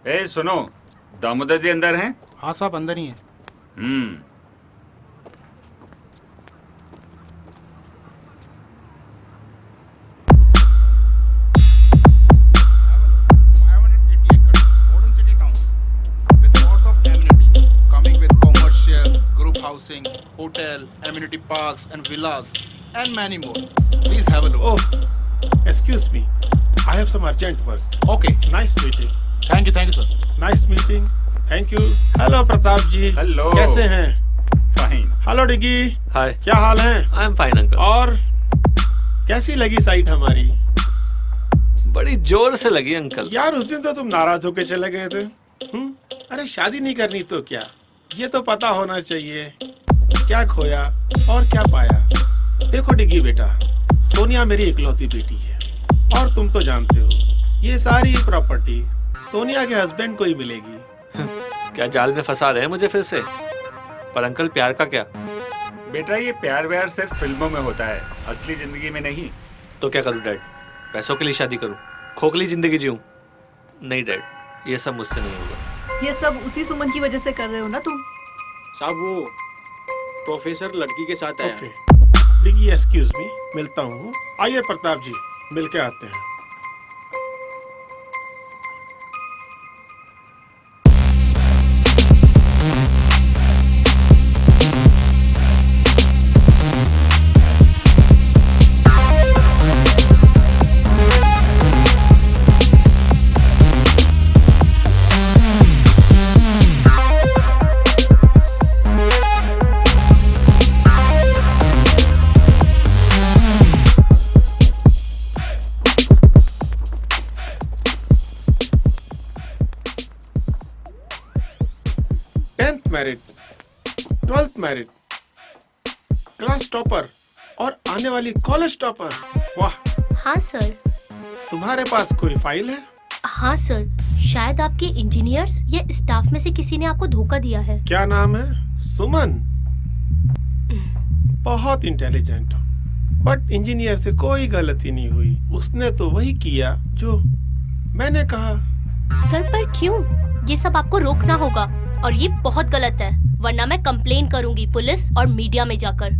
ए सुनो, दामोदर जी अंदर हैं? हाँ साहब अंदर ही हैं। Housings, hotel, amenity parks and villas and many more. Please have a look. Oh, excuse me. I have some urgent work. Okay. Nice meeting. Thank you sir. Nice meeting. Thank you. Hello Pratap ji. Hello. कैसे हैं? Fine. Hello डिगी। हाय। क्या हाल है? I am fine uncle. और कैसी लगी site हमारी? बड़ी जोर से लगी अंकल। यार उस दिन तो तुम नाराज होके चले गए थे। अरे शादी नहीं करनी तो क्या, ये तो पता होना चाहिए क्या खोया और क्या पाया। देखो डिगी बेटा, सोनिया मेरी इकलौती बेटी है और तुम तो जानते हो ये सारी प्रॉपर्टी सोनिया के हस्बैंड को ही मिलेगी। क्या जाल में फंसा रहे हैं मुझे फिर से? पर अंकल प्यार का क्या? बेटा ये प्यार व्यार सिर्फ फिल्मों में होता है, असली जिंदगी में नहीं। तो क्या करूं डैड? पैसों के लिए शादी करूं? खोखली जिंदगी जीऊं? नहीं डैड, ये सब मुझसे नहीं होगा। ये सब उसी सुमन की वजह से कर रहे हो ना तुम? साहब वो प्रोफेसर लड़की के साथ आया। डिगी एक्सक्यूज मी, मिलता हूँ। आइए प्रताप जी, मिल के आते हैं। Married, 12th married, class topper और आने वाली कॉलेज टॉपर। वाह। हाँ सर। तुम्हारे पास कोई फाइल है? हाँ सर, शायद आपके इंजीनियर्स या स्टाफ में से किसी ने आपको धोखा दिया है। क्या नाम है? सुमन। बहुत इंटेलिजेंट हो, बट इंजीनियर से कोई गलती नहीं हुई। उसने तो वही किया जो मैंने कहा। सर पर क्यों? ये सब आपको रोकना होगा और ये बहुत गलत है, वरना मैं कंप्लेन करूंगी पुलिस और मीडिया में जाकर।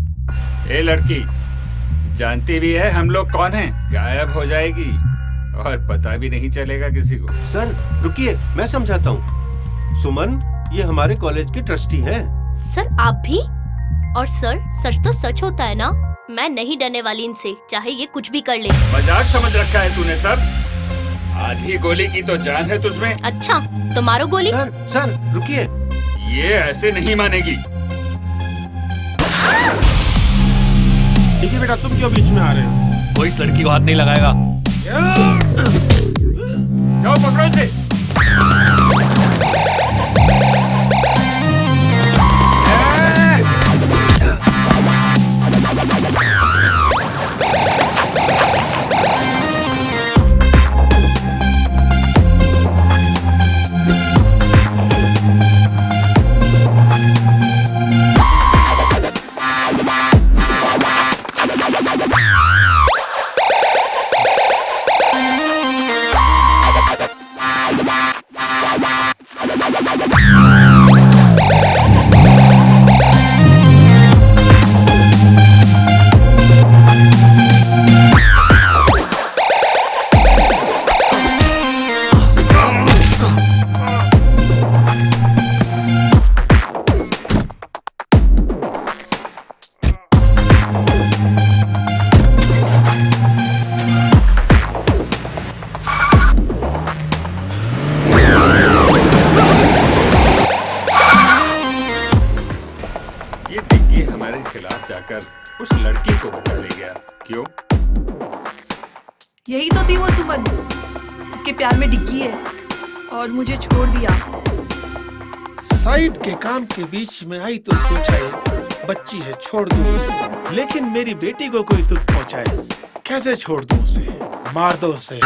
ए लड़की, जानती भी है हम लोग कौन हैं? गायब हो जाएगी और पता भी नहीं चलेगा किसी को। सर रुकिए, मैं समझाता हूँ। सुमन ये हमारे कॉलेज के ट्रस्टी हैं। सर आप भी? और सर सच तो सच होता है ना, मैं नहीं डरने वाली इनसे, चाहे ये कुछ भी कर ले। मजाक समझ रखा है तूने सर? आधी गोली की तो जान है तुझमें। अच्छा तो मारो गोली। सर रुकिए, ये ऐसे नहीं मानेगी। डिग्गी बेटा तुम क्यों बीच में आ रहे हो? कोई इस लड़की को हाथ नहीं लगाएगा। जाओ पकड़ो इसे। उस लड़की को बचा ले गया। क्यों? यही तो थी वो सुमन जिसके प्यार में डिग्गी है और मुझे छोड़ दिया। साइड के काम के बीच में आई तो सोचा ये बच्ची है छोड़ दूं उसे, लेकिन मेरी बेटी को कोई दुख पहुंचाए कैसे छोड़ दूं उसे? मार दो उसे।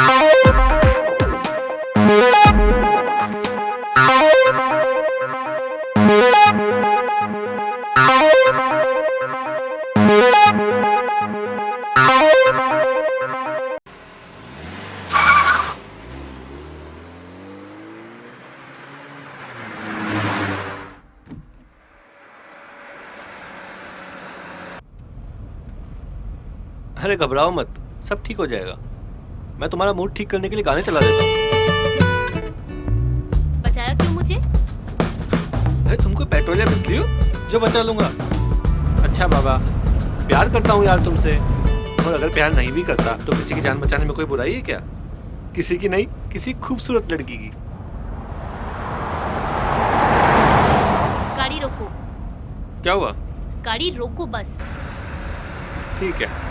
अरे घबराओ मत, सब ठीक हो जाएगा। मैं तुम्हारा मूड ठीक करने के लिए गाने चला देता हूँ। बचाया क्यों मुझे? अरे तुम कोई पेट्रोल या बिजली हो जो बचा लूंगा? अच्छा बाबा, प्यार करता हूँ यार तुमसे, और अगर प्यार नहीं भी करता तो किसी की जान बचाने में कोई बुराई है क्या? किसी की नहीं, किसी खूबसूरत लड़की की। गाड़ी रोको। क्या हुआ? गाड़ी रोको बस। ठीक है।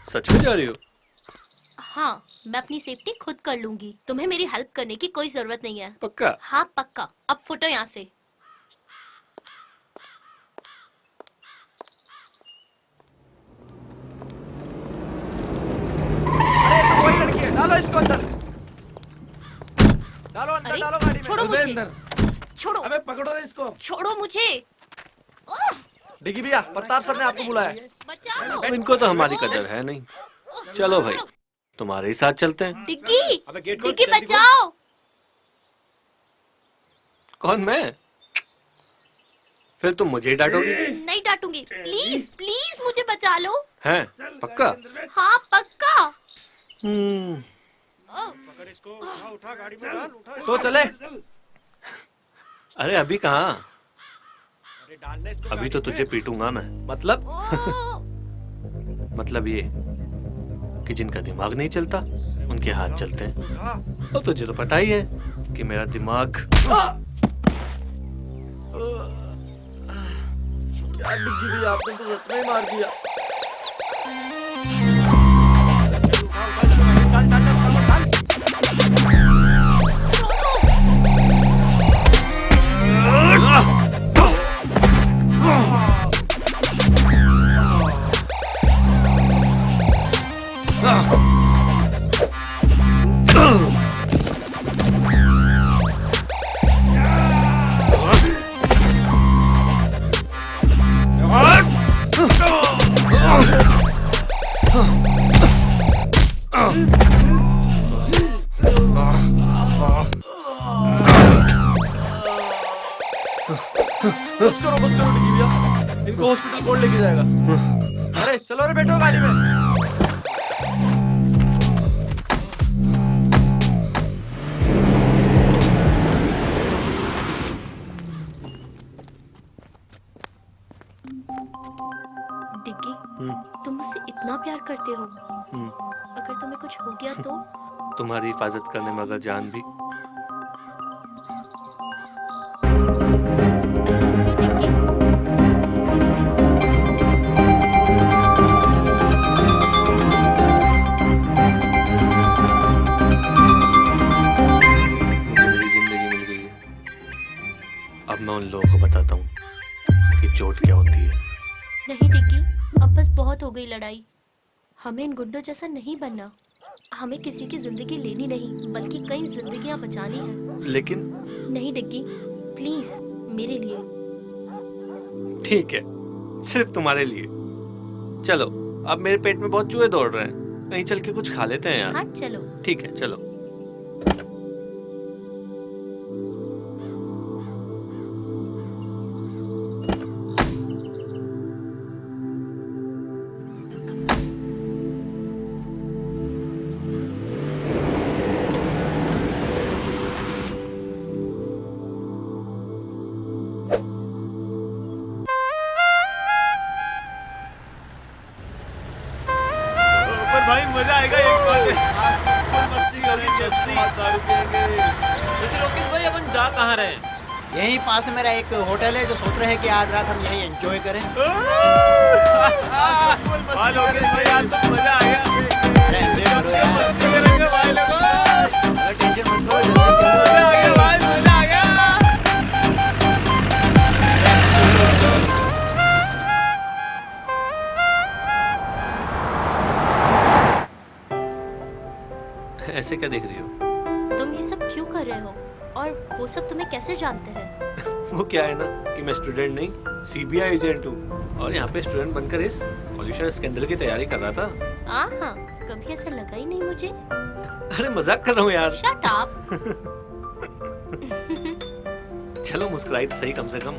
सच में जा रही हो? हाँ, मैं अपनी सेफ्टी खुद कर लूंगी। तुम्हें मेरी हेल्प करने की कोई जरूरत नहीं है। पक्का? हाँ पक्का। अब फुटो यहाँ से। अरे तो वही लड़की है, डालो इसको अंदर। डालो अंदर, अरे, डालो गाड़ी में। छोड़ो मुझे। छोड़ो। अबे पकड़ो इसको। छोड़ो मुझे। डिग्गी भैया, प्रताप सर ने आपको बुलाया। अब इनको तो हमारी कदर है नहीं। चलो भाई, तुम्हारे ही साथ चलते हैं। डिग्गी, डिग्गी बचाओ। कौन, मैं? फिर तुम मुझे ही डांटोगी? नहीं डांटूंगी। प्लीज प्लीज मुझे बचा लो। हैं? पक्का? हाँ पक्का। सो चले। अरे अभी कहाँ? अभी तो तुझे पीटूंगा मैं। मतलब? मतलब ये कि जिनका दिमाग नहीं चलता उनके हाथ चलते हैं। और तुझे तो पता ही है कि मेरा दिमाग। क्या डिग्गी भैया, आपने तो सच में ही मार दिया। बस करो डिग्गी भैया, इनको हॉस्पिटल कौन लेके जाएगा? अरे चलो रे, बैठो गाड़ी में। डिग्गी, तुम मुझसे इतना प्यार करते हो, अगर तुम्हें कुछ हो गया तो? तुम्हारी हिफाजत करने में अगर जान भी। अब मैं उन लोगों को बताता हूँ कि चोट क्या होती है। नहीं डिग्गी, अब बस बहुत हो गई लड़ाई। हमें इन गुंडों जैसा नहीं बनना। हमें किसी की जिंदगी लेनी नहीं, बल्कि कई जिंदगियां बचानी है। लेकिन नहीं डिग्गी, प्लीज मेरे लिए। ठीक है, सिर्फ तुम्हारे लिए। चलो, अब मेरे पेट में बहुत चूहे दौड़ रहे हैं, कहीं चल के कुछ खा लेते हैं यार। हाँ चलो। ठीक है, चलो। भाई मजा आएगा एक बार मस्ती करेंगे, दारू पिएंगे। वैसे लोकेश भाई अपन जा कहाँ रहे हैं? यहीं पास मेरा एक होटल है जो सोच रहे हैं कि आज रात हम यहीं एंजॉय करें। लोकेश भाई आज तो मजा आ गया। टेंशन मत करो, जल्दी चलो। मजा आ गया भाई, मजा आ गया। ऐसे क्या देख रही हो? तुम ये सब क्यों कर रहे हो? और वो सब तुम्हें कैसे जानते हैं? वो क्या है ना कि मैं स्टूडेंट नहीं, सीबीआई एजेंट हूँ, और यहाँ पे स्टूडेंट बनकर इस पॉल्यूशन स्कैंडल की तैयारी कर रहा था। हाँ, कभी ऐसा लगा ही नहीं मुझे। अरे मजाक कर रहा हूँ यार। Shut up. चलो मुस्कुराई तो सही कम से कम।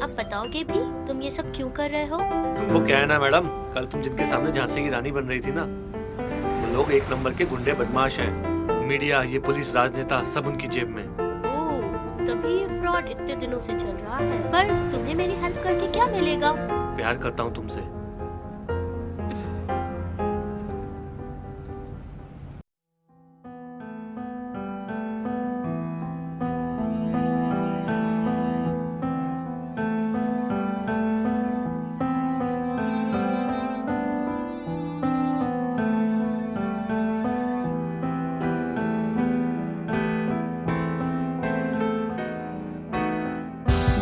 अब बताओगे भी तुम ये सब क्यों कर रहे हो? वो क्या है ना मैडम, कल तुम जिनके सामने झांसी की रानी बन रही थी ना, वो लोग एक नंबर के गुंडे बदमाश हैं। मीडिया, ये पुलिस, राजनेता सब उनकी जेब में। ओह, तभी ये फ्रॉड इतने दिनों से चल रहा है। पर तुम्हें मेरी हेल्प करके क्या मिलेगा? प्यार करता हूँ तुमसे।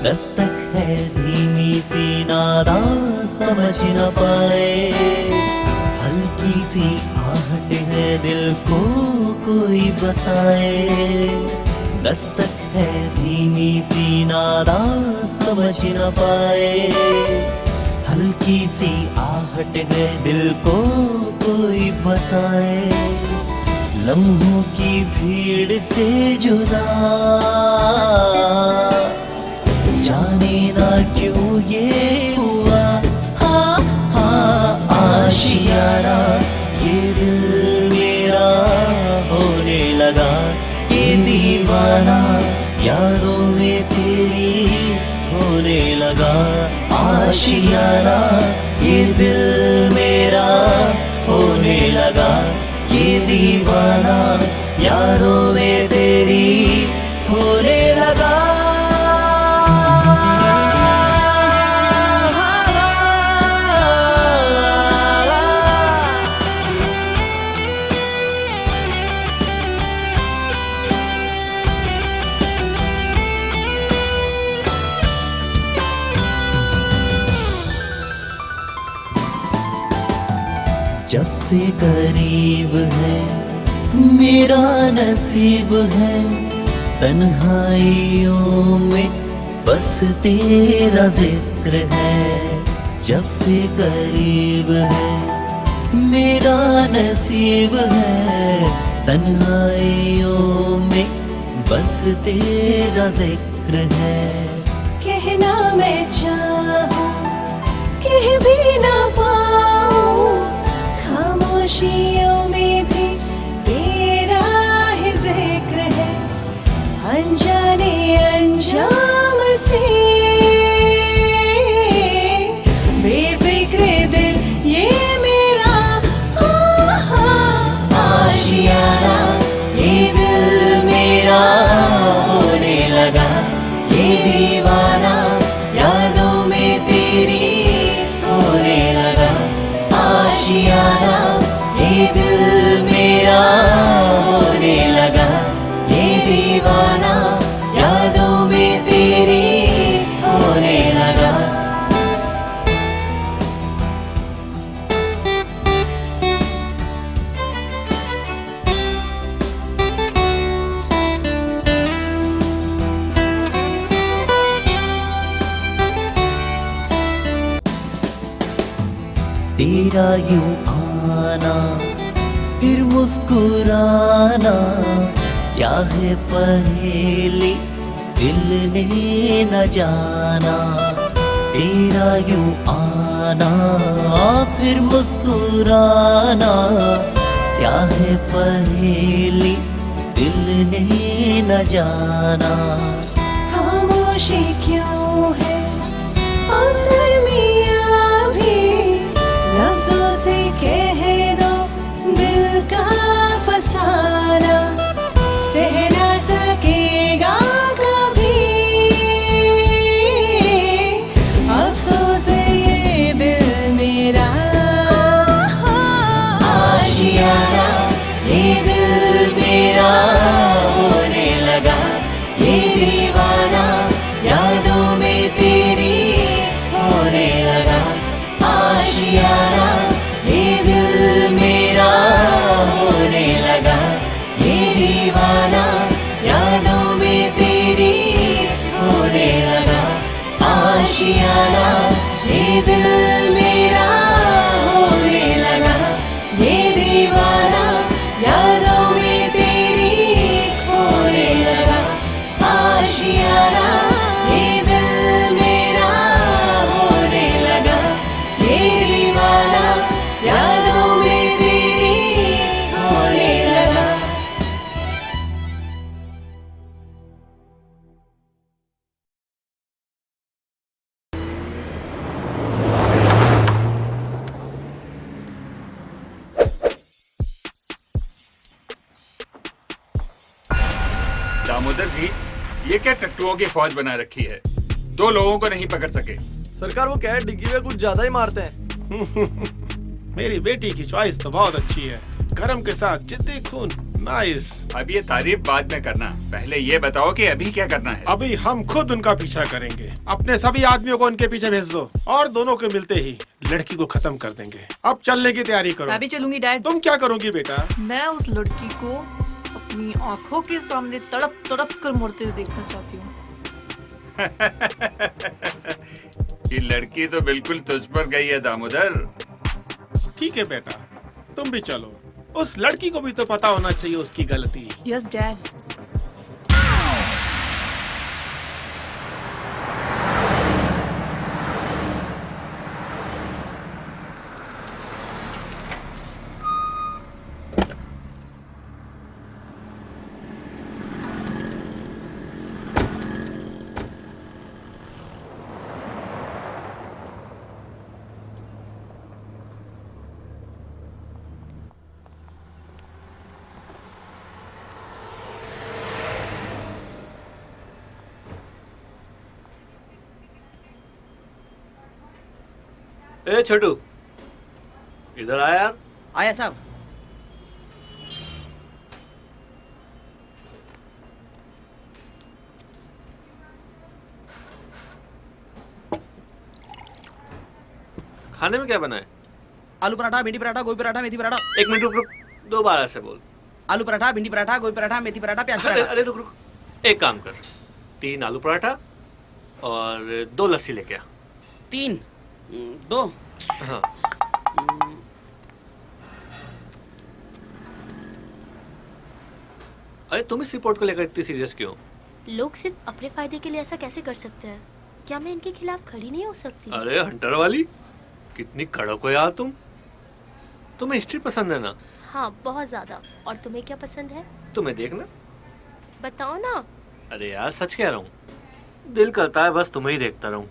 दस्तक है धीमी सी नादा समझ न पाए, हल्की सी आहट है दिल को कोई बताए। दस्तक है धीमी सी नादा समझ न पाए, हल्की सी आहट है दिल को कोई बताए। लम्हों की भीड़ से जुदा जाने ना क्यों ये हुआ। हाँ हाँ आशियाना ये दिल मेरा होने लगा, ये दीवाना यादों में तेरी होने लगा। आशियाना ये दिल मेरा होने लगा, ये दीवाना यादों में तेरी होने लगा। जब से करीब है मेरा नसीब है, तन्हाइयों में बस तेरा जिक्र है। जब से करीब है मेरा नसीब है, तन्हाइयों में बस तेरा जिक्र है। कहना मैं चाहूं कह भी ना पाऊं, खामोशियों में भी तेरा ही जिक्र है। अनजाने अंजाम से बेफिक्र दिल तेरा यूं आना फिर मुस्कुराना, क्या है पहेली दिल ने न जाना। तेरा यूं आना फिर मुस्कुराना, क्या है पहेली दिल ने न जाना। खामोशी क्यों है अब दरमियाँ भी, लफ्जों से कह दो दिल का फसाना, सह ना सकेगा कभी अफसोस ये दिल मेरा। आशियाना ये दिल मेरा होने लगा, ये दीवाना यादों में तेरी होने लगा। आशियाना ये दिल मेरा होने लगा, ये दीवाना यादों में तेरी होने लगा। आशियाना ये दिल मेरा होने लगा, ये दीवाना यादों में तेरी होने लगा। आशियाना ये दिल मेरा होने लगा, ये दीवाना यादों में तेरी होने लगा। दामोदर जी, ये क्या टट्टुओं की फौज बना रखी है? 2 लोगों को नहीं पकड़ सके। सरकार वो क्या है, डिग्गी में कुछ ज्यादा ही मारते हैं। मेरी बेटी की चॉइस तो बहुत अच्छी है, गरम के साथ जिद्दी खून, नाइस। अब ये तारीफ बाद में करना, पहले ये बताओ कि अभी क्या करना है। अभी हम खुद उनका पीछा करेंगे, अपने सभी आदमियों को उनके पीछे भेज दो और दोनों के मिलते ही लड़की को खत्म कर देंगे। अब चलने की तैयारी करो। मैं भी चलूंगी डैड। तुम क्या करोगी बेटा? मैं उस लड़की को अपनी आंखों के सामने तड़प तड़प कर मरते हुए देखना चाहती हूँ। ये लड़की तो बिल्कुल तुझ पर गई है दामोदर। ठीक है बेटा, तुम भी चलो। उस लड़की को भी तो पता होना चाहिए उसकी गलती। Yes dad. ए छोटू, इधर आया यार। आया साहब। खाने में क्या बना है? आलू पराठा, भिंडी पराठा, गोभी पराठा, मेथी पराठा। 1 मिनट रुक रुक, 2 बार ऐसे बोल। आलू पराठा, भिंडी पराठा, गोभी पराठा, मेथी पराठा, प्याज अरे पराठा। अरे रुक रुक, एक काम कर, 3 आलू पराठा और 2 लस्सी लेके आ। 3, 2। हाँ। अरे तुम इस रिपोर्ट को लेकर इतनी सीरियस क्यों? लोग सिर्फ अपने फायदे के लिए ऐसा कैसे कर सकते हैं? क्या मैं इनके खिलाफ खड़ी नहीं हो सकती? अरे हंटर वाली, कितनी कड़क हो यार तुम। तुम्हें हिस्ट्री पसंद है ना? हाँ, बहुत ज्यादा। और तुम्हें क्या पसंद है? तुम्हें देखना। बताओ ना। अरे यार सच कह रहा हूँ, दिल करता है बस तुम्हें ही देखता रहूं।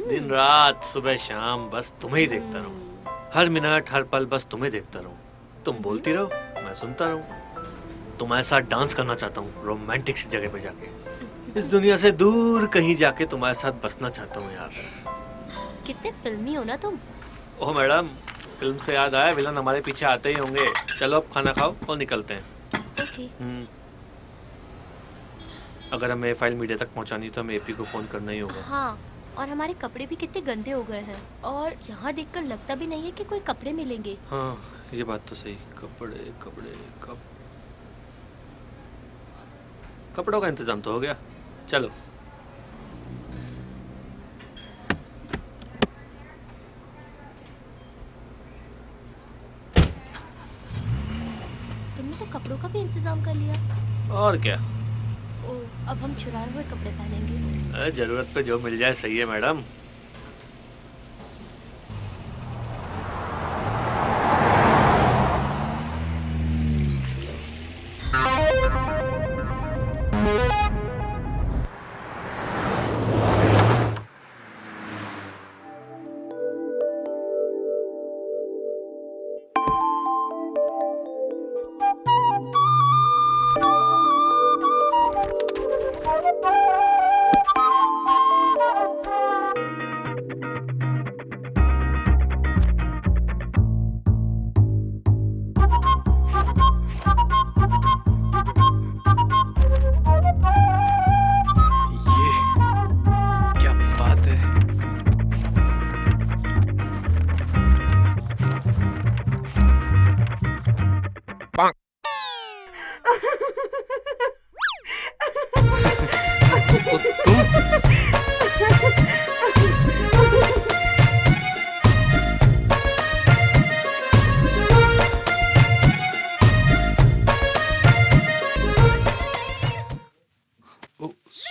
दिन रात सुबह शाम बस तुम्हें ही देखता रहूं। हर मिनट हर पल बस तुम्हें देखता रहूं। तुम बोलती रहो, मैं सुनता रहूं। तुम्हारे साथ डांस करना चाहता हूँ रोमांटिक सी जगह पे जाके। इस दुनिया से दूर कहीं जाके तुम्हारे साथ बसना चाहता हूँ यार। कितने फिल्मी हो ना तुम। ओह मैडम, फिल्म से याद आया, विलन हमारे पीछे आते ही होंगे। चलो अब खाना खाओ और निकलते हैं। ओके। अगर हमें फाइल मीडिया तक पहुंचानी तो हमें एपी को फोन करना ही होगा। हाँ, और हमारे कपड़े भी कितने गंदे हो गए हैं और यहाँ देखकर लगता भी नहीं है कि कोई कपड़े मिलेंगे। हाँ ये बात तो सही। कपड़े कपड़े कपड़ों का इंतजाम तो हो गया। चलो। इंतजाम कर लिया। और क्या, ओ, अब हम चुराए हुए कपड़े पहनेंगे। अरे जरूरत पे जो मिल जाए सही है मैडम। क्या बात है।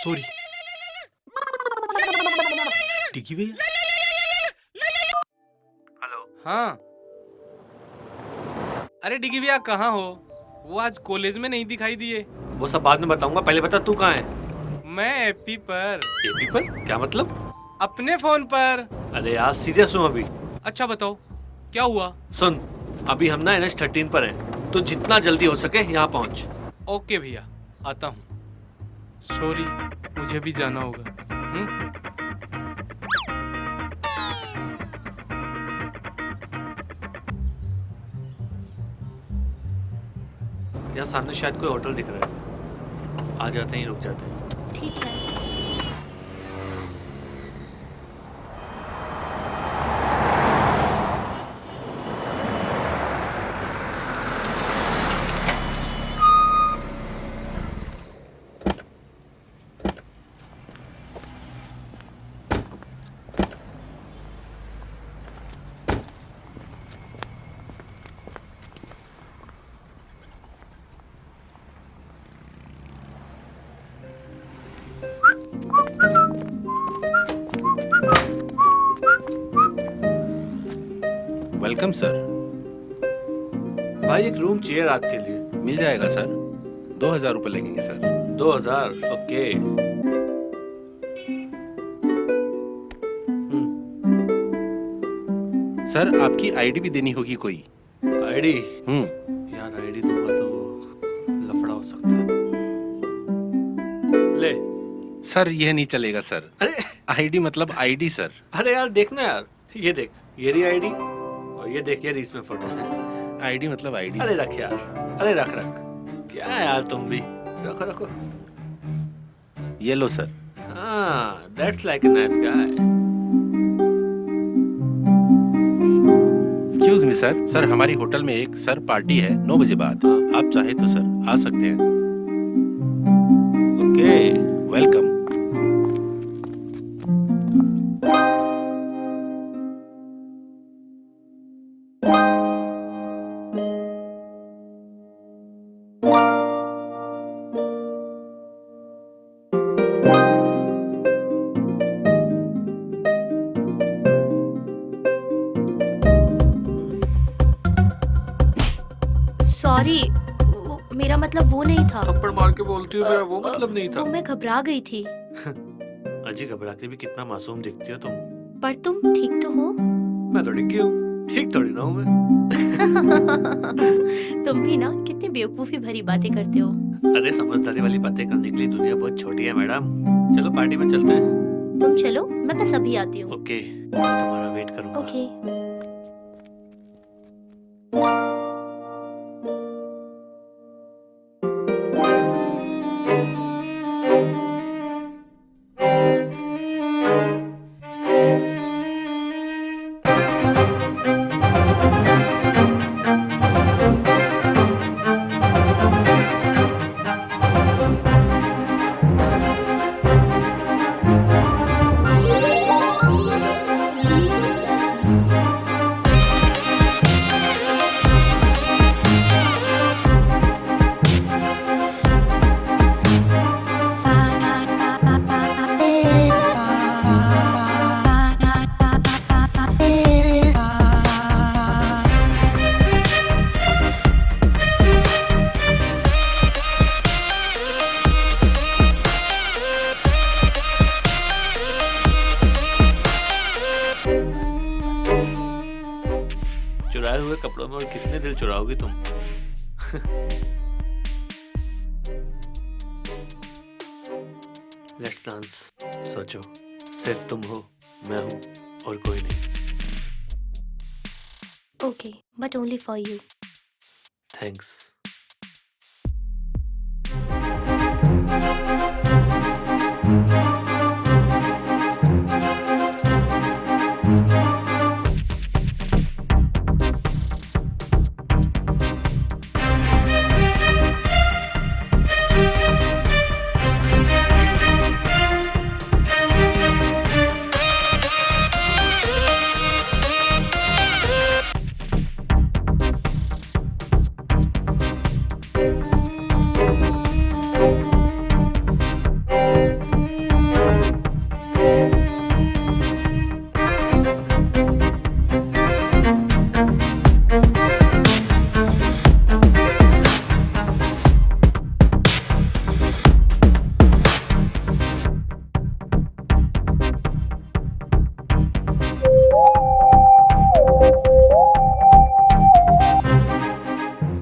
सॉरी डिग्गी भैया। हेलो। हाँ, अरे डिग्गी भैया कहाँ हो? वो आज कॉलेज में नहीं दिखाई दिए। वो सब बाद में बताऊंगा, पहले बता तू कहाँ है? मैं एपी पर। एपी पर? क्या मतलब? अपने फोन पर। अरे यार सीरियस हूँ अभी। अच्छा बताओ क्या हुआ? सुन, अभी हम ना NH13 पर हैं, तो जितना जल्दी हो सके यहाँ पहुँच। ओके भैया, आता हूँ। सॉरी, मुझे भी जाना होगा। यहाँ सामने शायद कोई होटल दिख रहा है, आ जाते ही रुक जाते हैं। ठीक है। Welcome sir. भाई एक रूम चाहिए रात के लिए। मिल जाएगा सर, 2000 रुपये लगेंगे सर। 2000? ओके। सर आपकी आईडी भी देनी होगी कोई। आईडी? यार आईडी दूंगा तो लफड़ा हो सकता है। ले। सर यह नहीं चलेगा सर। अरे आईडी मतलब आईडी सर। अरे यार देखना यार, ये देख, ये रही आईडी और ये देख, ये रही इसमें फोटो। आईडी मतलब आईडी। अरे रख यार, अरे रख रख। क्या है यार तुम भी, रखो रखो। ये लो सर। हाँ, that's like a nice guy. Excuse me sir, sir हमारी होटल में एक सर पार्टी है 9 बजे बाद। आप चाहे तो सर आ सकते हैं। Okay, welcome. सॉरी, मेरा मतलब वो नहीं था। थप्पड़ मार के बोलती हूँ, मेरा वो मतलब नहीं था। वो मैं घबरा गई थी। अजी घबरा के भी कितना मासूम दिखती हो तुम। पर तुम ठीक तो हो? मैं तो डिग्गी हूँ, ठीक थोड़ी ना हूँ मैं। तुम भी ना कितनी बेवकूफी भरी बातें करते हो। अरे समझदारी वाली बातें करने के लिए दुनिया बहुत छोटी है मैडम। चलो पार्टी में चलते हैं। तुम चलो, मैं बस अभी आती हूँ। ओके, मैं तुम्हारा वेट करूँगा। ओके। चुराए हुए कपड़ों में और कितने दिल चुराओगी तुम? Let's dance. सोचो, सिर्फ तुम हो, मैं हूँ और कोई नहीं। Okay, but only for you. Thanks.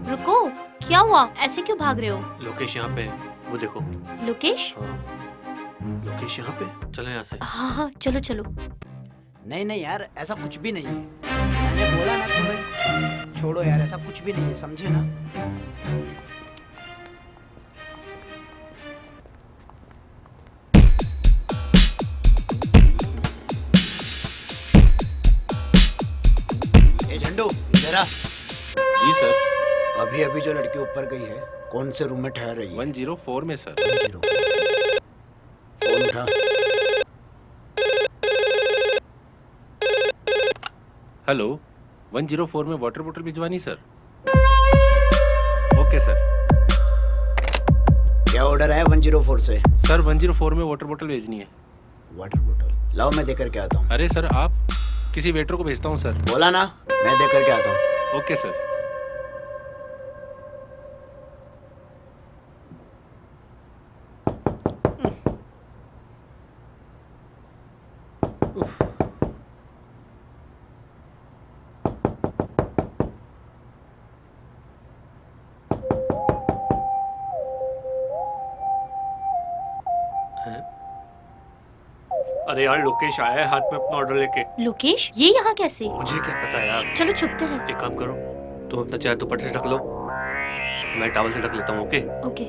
रुको, क्या हुआ? ऐसे क्यों भाग रहे हो? लोकेश यहाँ पे है, वो देखो। लोकेश? लोकेश यहाँ पे, चलो यहाँ से। हाँ हाँ, चलो चलो। नहीं नहीं यार, ऐसा कुछ भी नहीं है। मैंने बोला ना तुम्हें, छोड़ो यार, ऐसा कुछ भी नहीं है, समझे ना? ए झंडू, इधर आ। जी सर। अभी अभी जो लड़की ऊपर गई है, कौन से रूम में ठहर रही है? 104 में सर। फोन उठा। हेलो, 104 में वाटर बोतल भिजवानी सर। Okay sir. क्या ऑर्डर है 104 से? सर 104 में वाटर बोतल भेजनी है। वाटर बोतल लाओ, मैं देकर के आता हूँ। अरे सर, आप किसी वेटर को भेजता हूँ सर। बोला ना, मैं देकर के आता हूँ। Okay sir. अरे यार, लोकेश आया है हाथ में अपना ऑर्डर लेके। लोकेश, ये यहाँ कैसे? मुझे क्या पता यार। चलो छुपते हैं। एक काम करो, तुम अपना चेहरा दुपट्टे से ढक लो, मैं टॉवल से ढक लेता हूँ। Okay okay.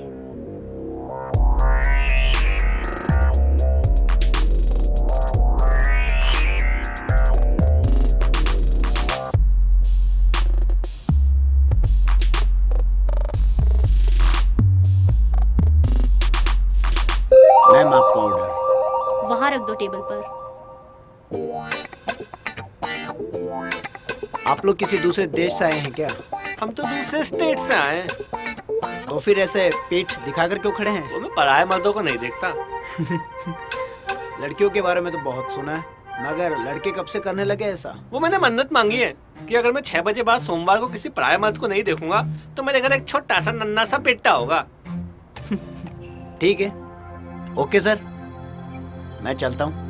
मैम, आपका ऑर्डर वहाँ रख दो टेबल पर। आप लोग किसी दूसरे देश से आए हैं क्या? हम तो दूसरे स्टेट से आए हैं। तो फिर ऐसे पीठ दिखाकर क्यों खड़े हैं? वो मैं पराये मर्दों को नहीं देखता। लड़कियों के बारे में तो बहुत सुना है, मगर लड़के कब से करने लगे ऐसा? वो मैंने मन्नत मांगी है कि अगर मैं 6 बजे बाद सोमवार को किसी पराये मर्द को नहीं देखूंगा तो मेरे घर एक छोटा सा नन्हा सा बेटा होगा। ठीक है, ओके सर, मैं चलता हूँ।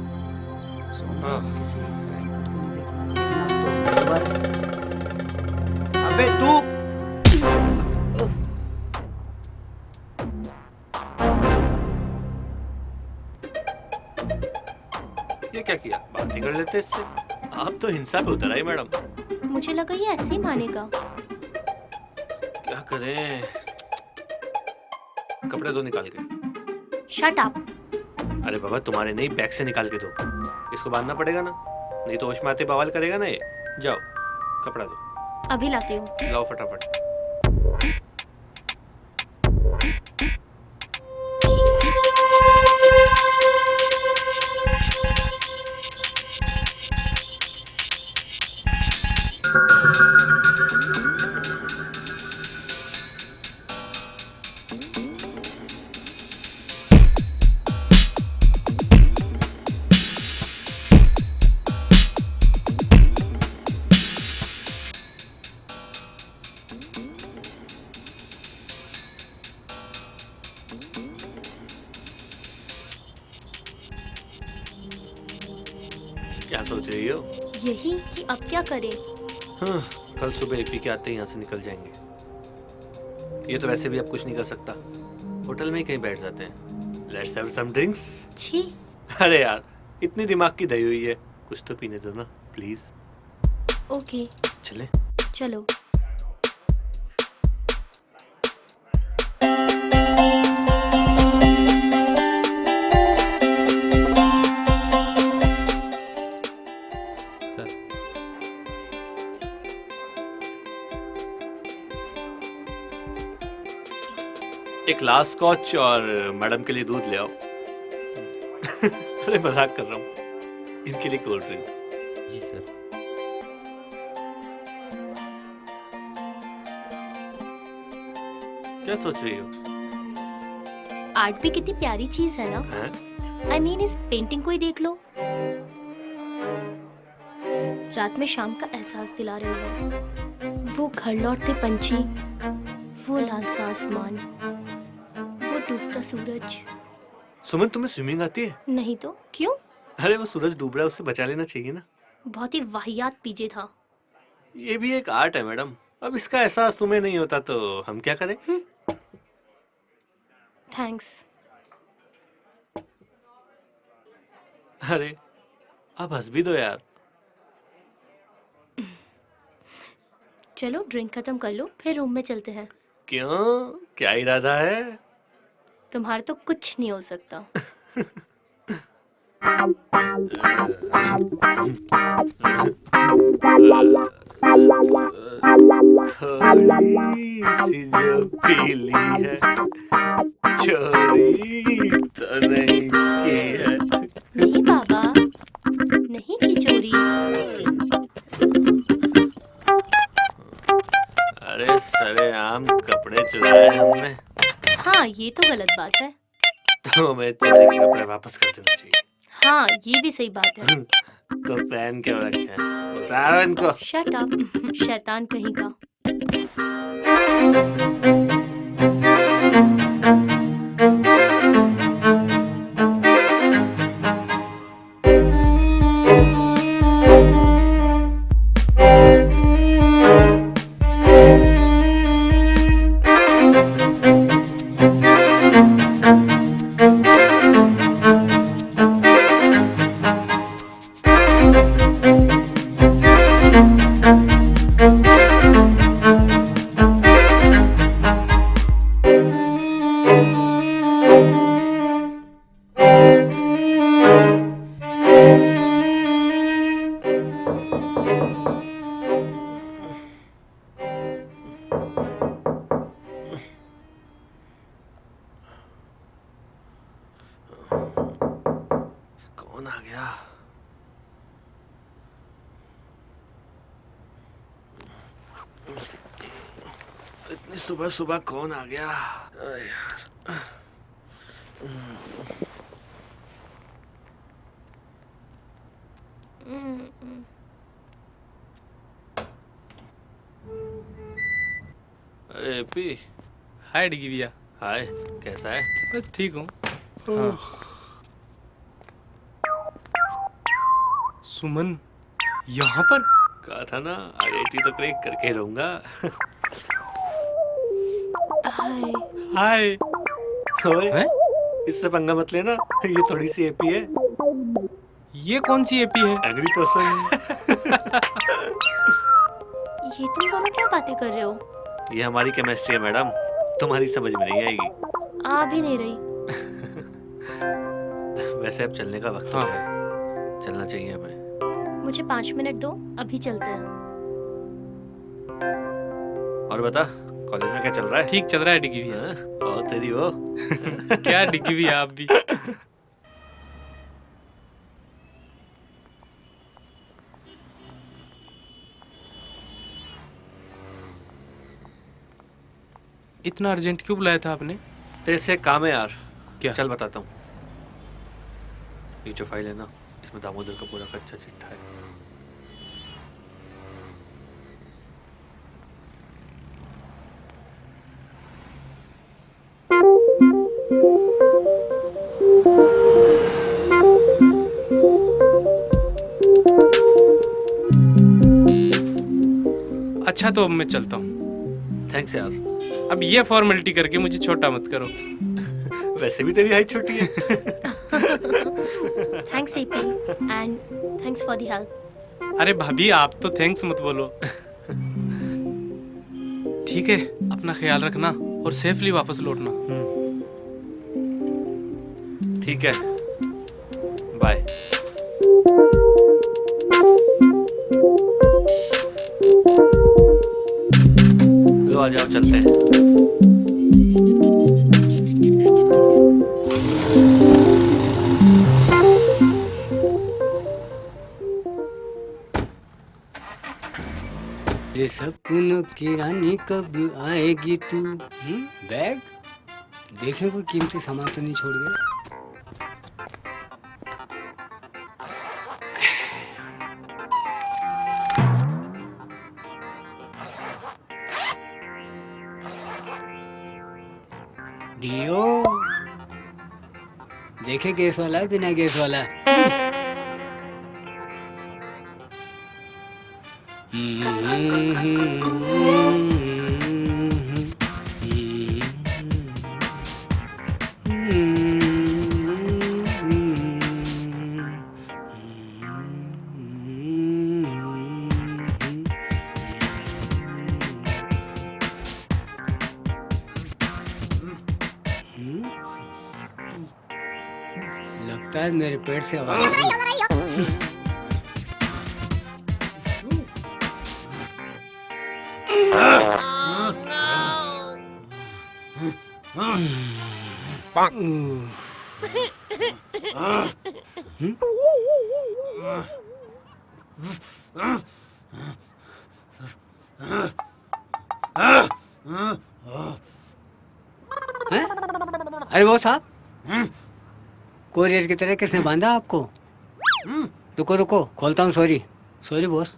किसी पराये मर्द को नहीं देखना, लेकिन आज तो मंगलवार है। अबे तू! ये क्या किया? बात ही कर लेते इससे। आप तो हिंसा पे उतर आई मैडम। मुझे लगा ये ऐसे ही मानेगा। क्या करें? कपड़े दो निकाल के। Shut up. अरे बाबा, तुम्हारे नहीं, बैग से निकाल के दो। इसको बांधना पड़ेगा ना, नहीं तो होश में आते बवाल करेगा ना ये। जाओ, कपड़ा दो। अभी लाती हूँ। लाओ फटाफट। क्या सोच रही हो? यही कि अब क्या करें? हाँ, कल सुबह एपी के आते ही यहाँ से निकल जाएंगे। ये तो वैसे भी अब कुछ नहीं कर सकता, होटल में ही कहीं बैठ जाते हैं। Let's have some drinks. छी। अरे यार, इतनी दिमाग की दही हुई है, कुछ तो पीने दो ना प्लीज। ओके चले। चलो। एक लास्ट स्कॉच और मैडम के लिए दूध ले आओ। अरे मजाक कर रहा हूँ, इनके लिए कोल्ड ड्रिंक। जी सर। क्या सोच रही हो? आर्ट भी कितनी प्यारी चीज है ना। आई मीन इस पेंटिंग को ही देख लो। रात में शाम का एहसास दिला रही है। वो घर लौटते पंछी, वो लाल सा आसमान, वो डूबता सूरज। सुमन, तुम्हें स्विमिंग आती है? नहीं तो क्यों? अरे वो सूरज डूब रहा है, उससे बचा लेना चाहिए ना। बहुत ही वाहियात पीजे था। ये भी एक आर्ट है मैडम। अब इसका एहसास तुम्हें नहीं होता तो हम क्या करें? थैंक्स। अरे अब हंस भी दो यार। चलो ड्रिंक खत्म कर लो, फिर रूम में चलते हैं। क्यों, क्या इरादा है? तुम्हारा तो कुछ नहीं हो सकता। थोड़ी सी जो पीली है, चोरी तो नहीं की है। नहीं बाबा, नहीं की चोरी। अरे सरेआम कपड़े चुराए हमने। हाँ ये तो गलत बात है। तो हमें चोरी के कपड़े वापस कर देना चाहिए। हाँ ये भी सही बात है। तो पहन क्यों रखे हैं? उतारो इनको। शट अप, शैतान कहीं का। कौन आ गया? इतनी सुबह सुबह कौन आ गया? अरे यार। अरे पी। हाय डिगी भैया। हाय, कैसा है? बस ठीक हूँ। हाँ। सुमन यहाँ पर? कहा था ना, IIT तो क्रैक करके ही रहूंगा। हाय। हाय। ओए, इससे पंगा मत लेना, ये थोड़ी सी एपी है। ये कौन सी एपी है? Angry person. ये तुम दोनों क्या बातें कर रहे हो? ये हमारी केमिस्ट्री है मैडम, तुम्हारी समझ में नहीं आएगी। आ भी नहीं रही। वैसे अब चलने का वक्त हो गया है, चलना चाहिए हमें। मुझे 5 मिनट दो, अभी चलते हैं। और बता, कॉलेज में क्या चल रहा है? ठीक चल रहा है डिगी भैया। और तेरी वो क्या डिगी भैया आप भी। इतना अर्जेंट क्यों बुलाया था आपने? तेरे से काम है यार। क्या? चल बताता हूँ। ये जो फाइल है ना, इसमें दामोदर का पूरा कच्चा चिट्ठा है। अच्छा तो अब मैं चलता हूँ। थैंक्स यार। अब ये फॉर्मेलिटी करके मुझे छोटा मत करो। वैसे भी तेरी हाइट छोटी है। Thanks AP and thanks for the help. अरे भाभी आप तो थैंक्स मत बोलो। ठीक है, अपना ख्याल रखना और सेफली वापस लौटना। ठीक है, बाय। लो आ जाओ, चलते हैं। ये सपनों की रानी कब आएगी तू? बैग देखें कोई कीमती सामान तो नहीं छोड़ गया। डियो देखे गैस वाला है बिना गैस वाला। लगता है मेरे पेट से आवाज आ रही है। अरे वो साहब, कोरियर की तरह किसने बांधा आपको? रुको रुको, खोलता हूँ। Sorry sorry boss.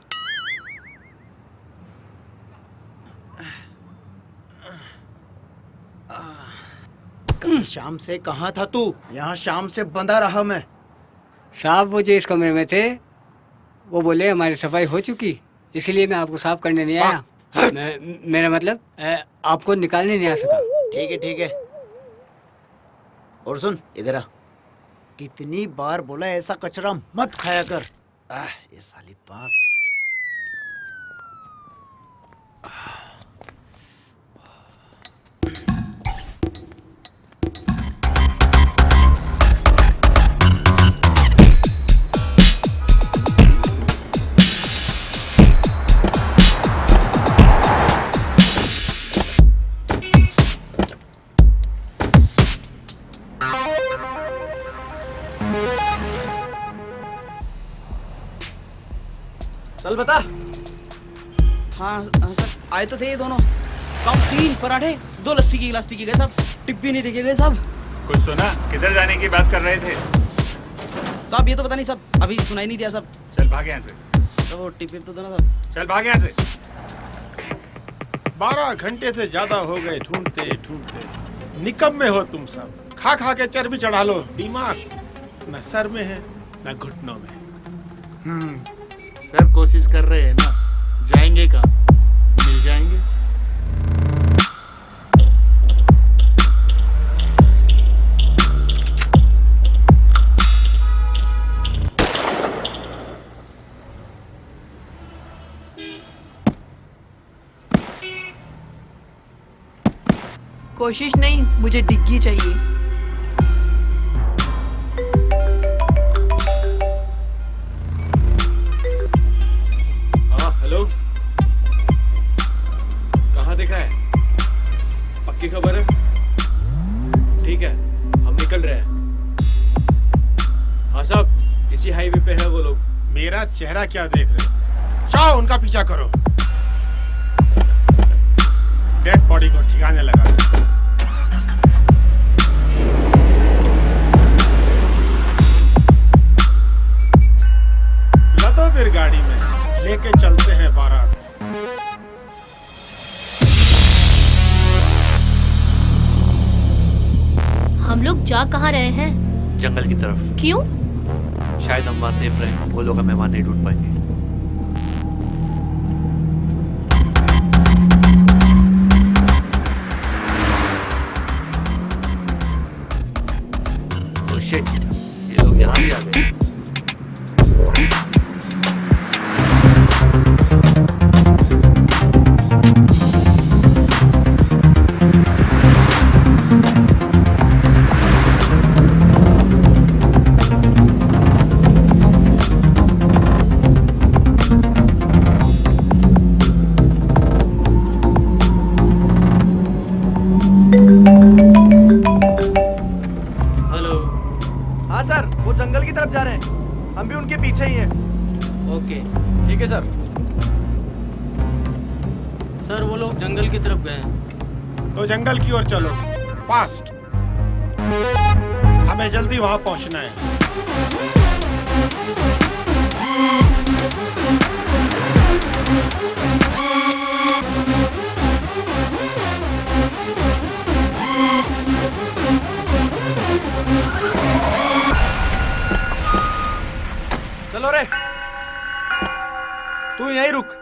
कल शाम से कहाँ था तू? यहाँ शाम से बंधा रहा मैं। साहब वो जो इस कमरे में थे वो बोले हमारी सफाई हो चुकी, इसलिए मैं आपको साफ करने नहीं आया। मेरा मतलब आपको निकालने नहीं आ सका। ठीक है ठीक है। और सुन इधर आ, कितनी बार बोला ऐसा कचरा मत खाया कर। ये साली पास। चल बता। हाँ सर, आए तो थे ये दोनों। सब 3 पराठे, 2 लस्सी की गिलास पी के गए सब। टिप भी नहीं देखे गए सब। कुछ सुना? किधर जाने की बात कर रहे थे? साहब ये तो पता नहीं सब, अभी सुनाई नहीं दिया सब। चल भाग यहाँ से। तो टिप तो दो ना सब। चल भाग यहाँ से। 12 घंटे से ज्यादा हो गए ढूंढते ढूंढते। निकम्मे हो तुम सब। खा खा के चर्बी चढ़ा लो। दिमाग न सर में है न घुटनों में। सर कोशिश कर रहे हैं ना, जाएंगे कहाँ? मिल जाएंगे। कोशिश नहीं, मुझे डिग्गी चाहिए। हेलो, कहाँ देखा है? पक्की खबर है? ठीक है, हम निकल रहे हैं। हाँ साहब, इसी हाईवे पे है वो लोग। मेरा चेहरा क्या देख रहे हो? जाओ उनका पीछा करो। डेड बॉडी को ठिकाने लगा दो। लदो फिर गाड़ी में, लेके चलते हैं बारात। हम लोग जा कहाँ रहे हैं? जंगल की तरफ। क्यों? शायद हम वहाँ सेफ रहें, वो लोग हमें वहाँ नहीं ढूंढ पाएंगे। हम भी उनके पीछे ही हैं। ओके ठीक है सर। सर वो लोग जंगल की तरफ गए हैं। तो जंगल की ओर चलो, फास्ट। हमें जल्दी वहां पहुंचना है। चलो रे, तू यहीं रुक।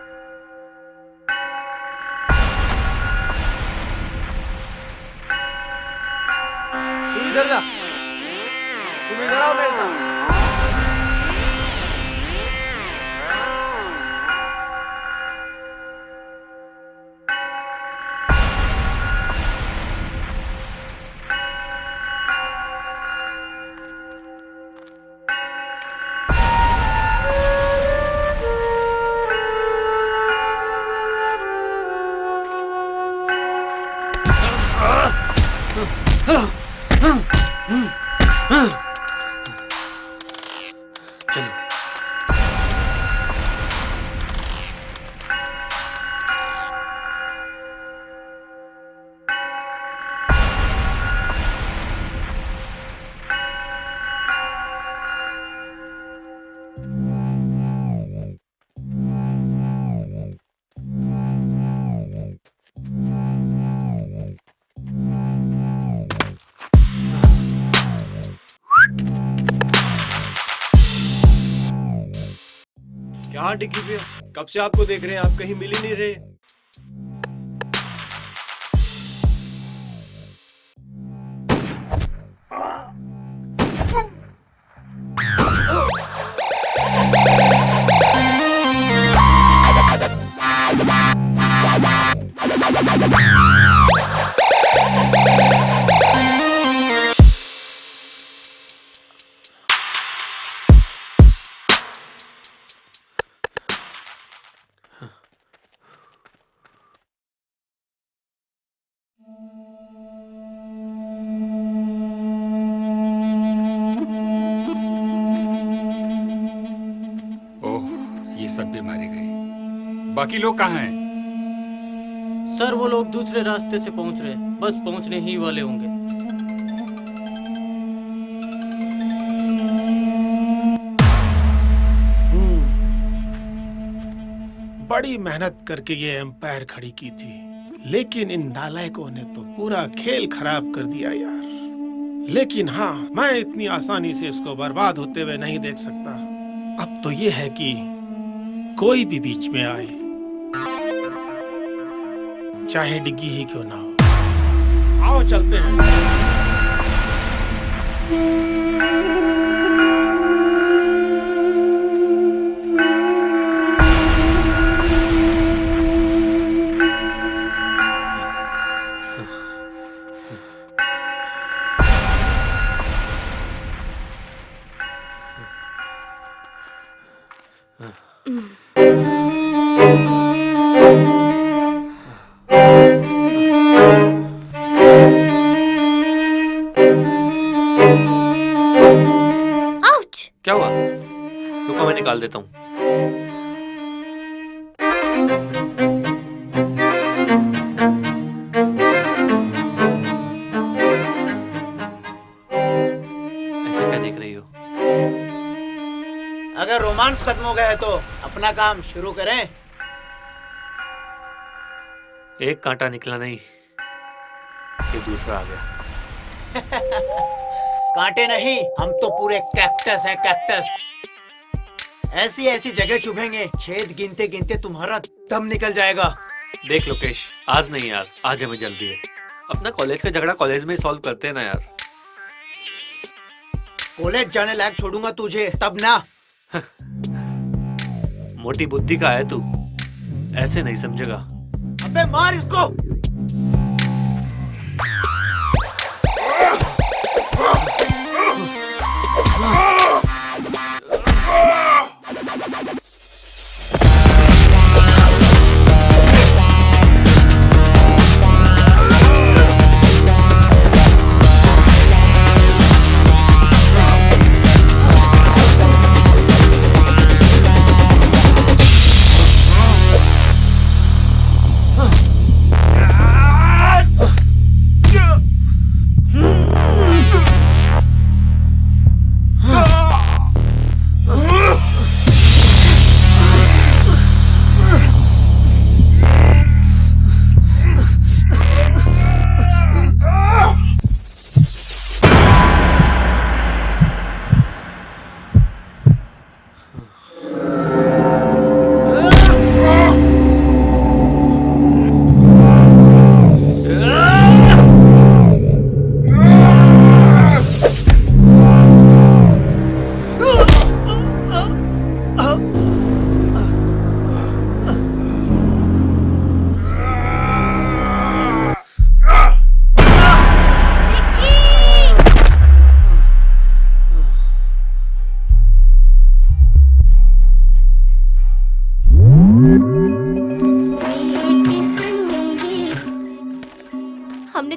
तू इधर जा, तुम इधर आओ मेरे साथ। क्या डिग्गी पे हो? कब से आपको देख रहे हैं, आप कहीं मिल ही नहीं रहे। सब भी मारे गए। बाकी लोग कहाँ हैं? सर वो लोग दूसरे रास्ते से पहुंच रहे, बस पहुंचने ही वाले होंगे। बड़ी मेहनत करके ये एम्पायर खड़ी की थी, लेकिन इन नालायकों ने तो पूरा खेल खराब कर दिया यार। लेकिन हाँ, मैं इतनी आसानी से इसको बर्बाद होते हुए नहीं देख सकता। अब तो ये है कि कोई भी बीच में आए, चाहे डिग्गी ही क्यों ना हो। आओ चलते हैं। क्या हुआ? रुको मैं निकाल देता हूँ। ऐसे क्या देख रही हो? अगर रोमांस खत्म हो गया है तो अपना काम शुरू करें। एक कांटा निकला नहीं कि दूसरा आ गया। कांटे नहीं, हम तो पूरे कैक्टस है, कैक्टस। ऐसी ऐसी जगह चुभेंगे, छेद गिनते गिनते तुम्हारा दम निकल जाएगा। देख लोकेश, आज नहीं यार, आज हमें जल्दी है। अपना कॉलेज का झगड़ा कॉलेज में ही सॉल्व करते हैं ना यार। कॉलेज जाने लायक छोड़ूंगा तुझे तब ना। मोटी बुद्धि का है तू, ऐसे नहीं समझेगा। अबे मार इसको।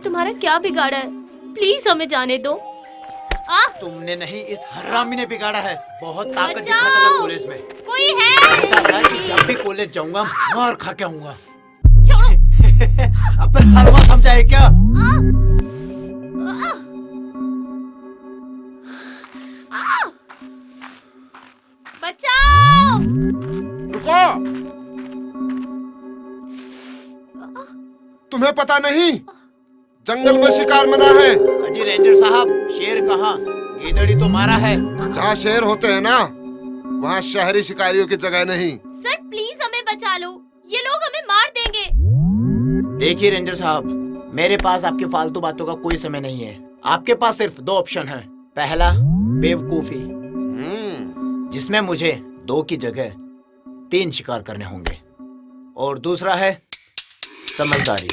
तुम्हारा क्या बिगाड़ा है? प्लीज हमें जाने दो। तुमने नहीं, इस हरामी ने बिगाड़ा है। बहुत ताकत बचाओ! दिखाता था कॉलेज में। कोई है? कहता था कि जब भी कॉलेज जाऊंगा मार खा के आऊंगा। अब हलवा समझा है क्या? बचाओ! रुको! तुम्हें पता नहीं जंगल में शिकार मना है। अजी रेंजर साहब, शेर कहाँ? गीदड़ी तो मारा है। जहाँ शेर होते हैं ना, वहाँ शहरी शिकारियों की जगह नहीं। सर प्लीज हमें बचा लो, ये लोग हमें मार देंगे। देखिए रेंजर साहब, मेरे पास आपकी फालतू बातों का कोई समय नहीं है। आपके पास सिर्फ 2 ऑप्शन हैं। पहला बेवकूफी, जिसमें मुझे 2 की जगह 3 शिकार करने होंगे, और दूसरा है समझदारी।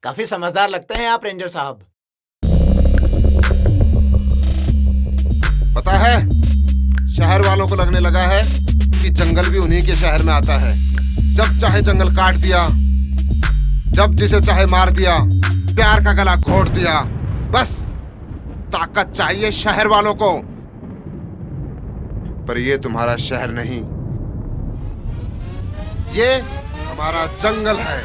काफी समझदार लगते हैं आप रेंजर साहब। पता है, शहर वालों को लगने लगा है कि जंगल भी उन्हीं के शहर में आता है। जब चाहे जंगल काट दिया, जब जिसे चाहे मार दिया, प्यार का गला घोट दिया। बस ताकत चाहिए शहर वालों को। पर ये तुम्हारा शहर नहीं, ये हमारा जंगल है।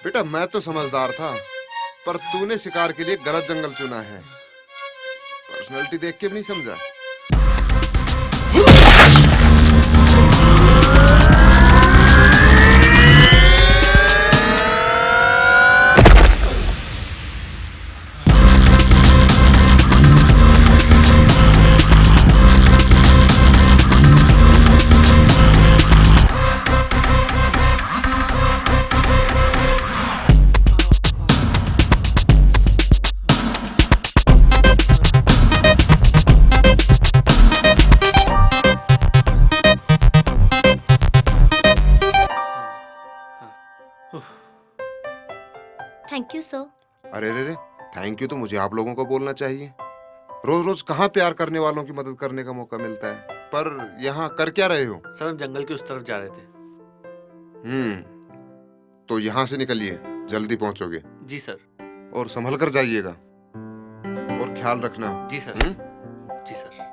बेटा, मैं तो समझदार था, पर तूने शिकार के लिए गलत जंगल चुना है। पर्सनालिटी देख के भी नहीं समझा। Thank you sir. अरे रे रे, थैंक यू तो मुझे आप लोगों को बोलना चाहिए। रोज रोज कहाँ प्यार करने वालों की मदद करने का मौका मिलता है। पर यहाँ कर क्या रहे हो? सर हम जंगल के उस तरफ जा रहे थे। तो यहाँ से निकलिए, जल्दी पहुंचोगे। जी सर। और संभल कर जाइएगा और ख्याल रखना। जी सर। जी सर।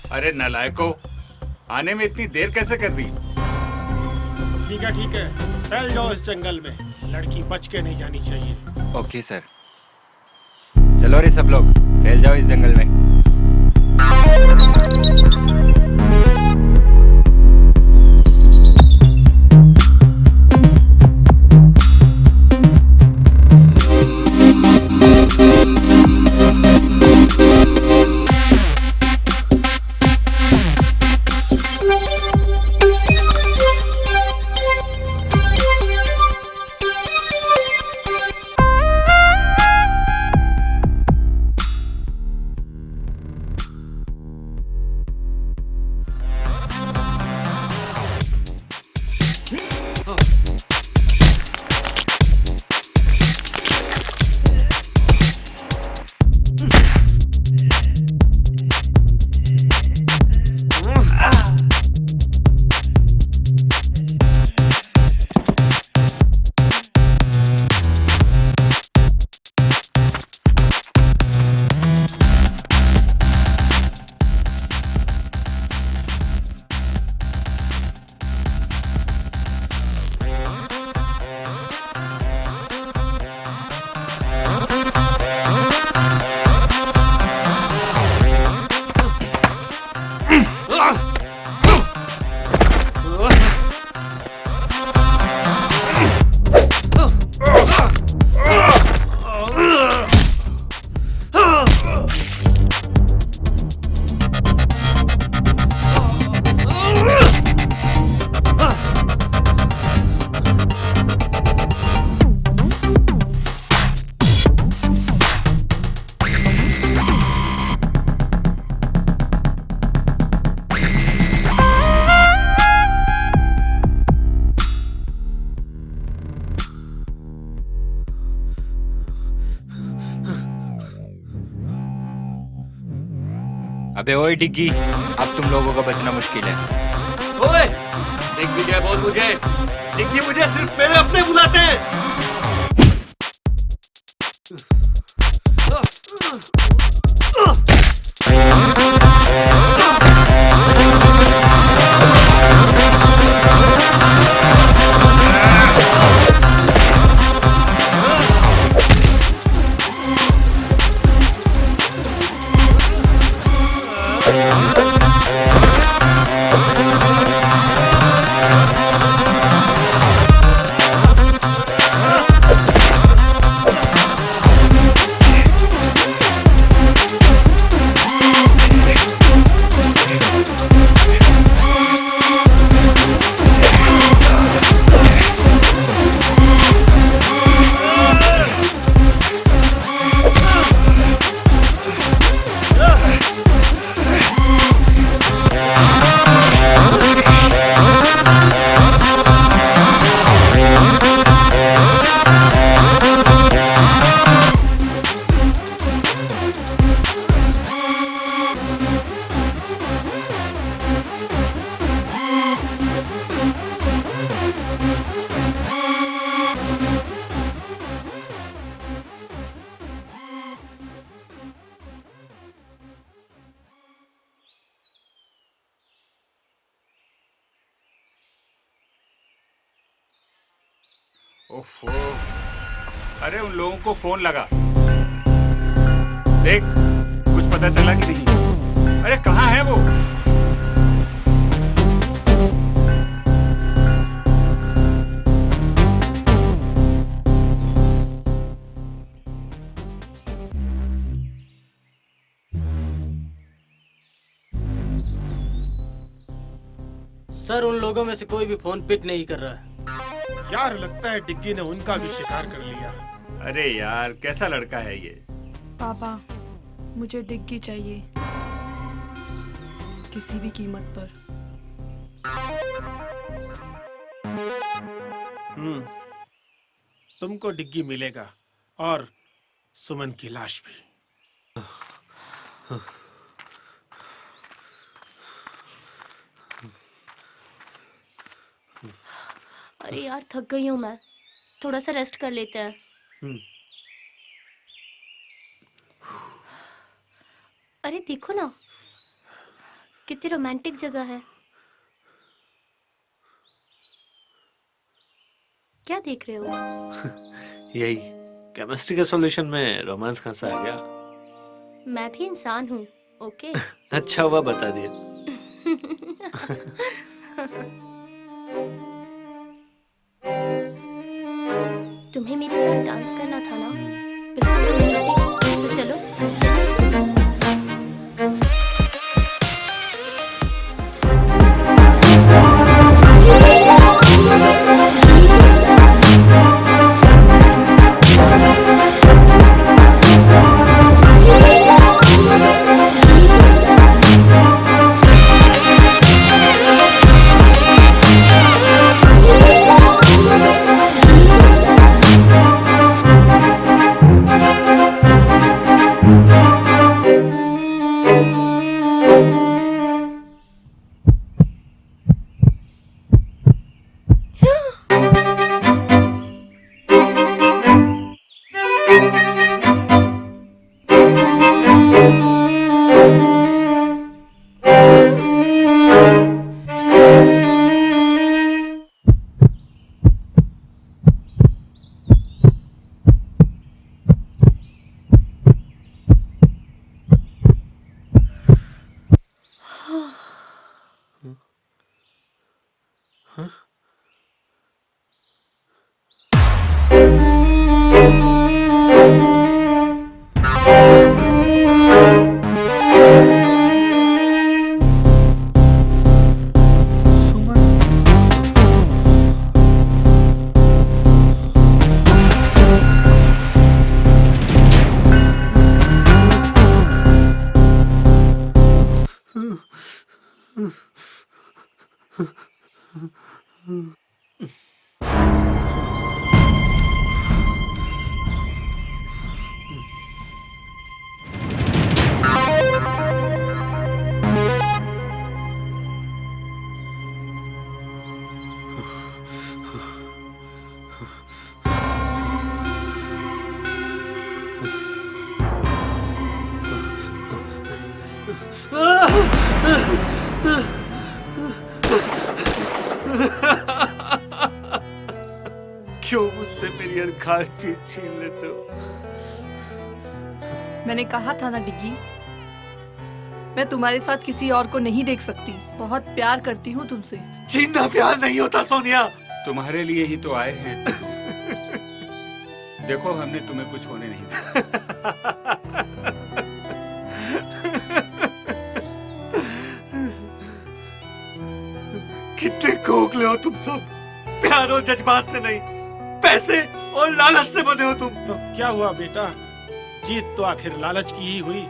अरे नालायको, आने में इतनी देर कैसे कर दी? ठीक है, फैल जाओ इस जंगल में, लड़की बच के नहीं जानी चाहिए। Okay sir. चलो रे सब लोग, फैल जाओ इस जंगल में। अबे ओए डिग्गी, अब तुम लोगों का बचना मुश्किल है। ओए, दिग्विजय बोल मुझे, डिग्गी मुझे सिर्फ मेरे अपने बुलाते हैं। ओफो, अरे उन लोगों को फोन लगा, देख कुछ पता चला कि नहीं? अरे कहाँ है वो? सर, उन लोगों में से कोई भी फोन पिक नहीं कर रहा है। यार लगता है डिग्गी ने उनका भी शिकार कर लिया। अरे यार कैसा लड़का है ये। पापा, मुझे डिग्गी चाहिए, किसी भी कीमत पर। तुमको डिग्गी मिलेगा और सुमन की लाश भी। अरे यार थक गई हूँ मैं, थोड़ा सा रेस्ट कर लेते हैं। अरे देखो ना, कितनी रोमांटिक जगह है। क्या देख रहे हो? यही केमिस्ट्री के सॉल्यूशन में रोमांस कहाँ से आ गया? मैं भी इंसान हूँ, ओके? अच्छा हुआ बता दिया। तुम्हें मेरे साथ डांस करना था ना? बिल्कुल, तो चलो। क्यों मुझसे मेरी हर खास चीज छीन लेते हो? मैंने कहा था ना डिग्गी, मैं तुम्हारे साथ किसी और को नहीं देख सकती। बहुत प्यार करती हूँ तुमसे। जिंदा प्यार नहीं होता सोनिया। तुम्हारे लिए ही तो आए हैं। देखो हमने तुम्हें कुछ होने नहीं दिया। कितने खोखले हो तुम सब। प्यार और जज्बात से नहीं, पैसे और लालच से बने हो तुम। तो क्या हुआ बेटा, जीत तो आखिर लालच की ही हुई।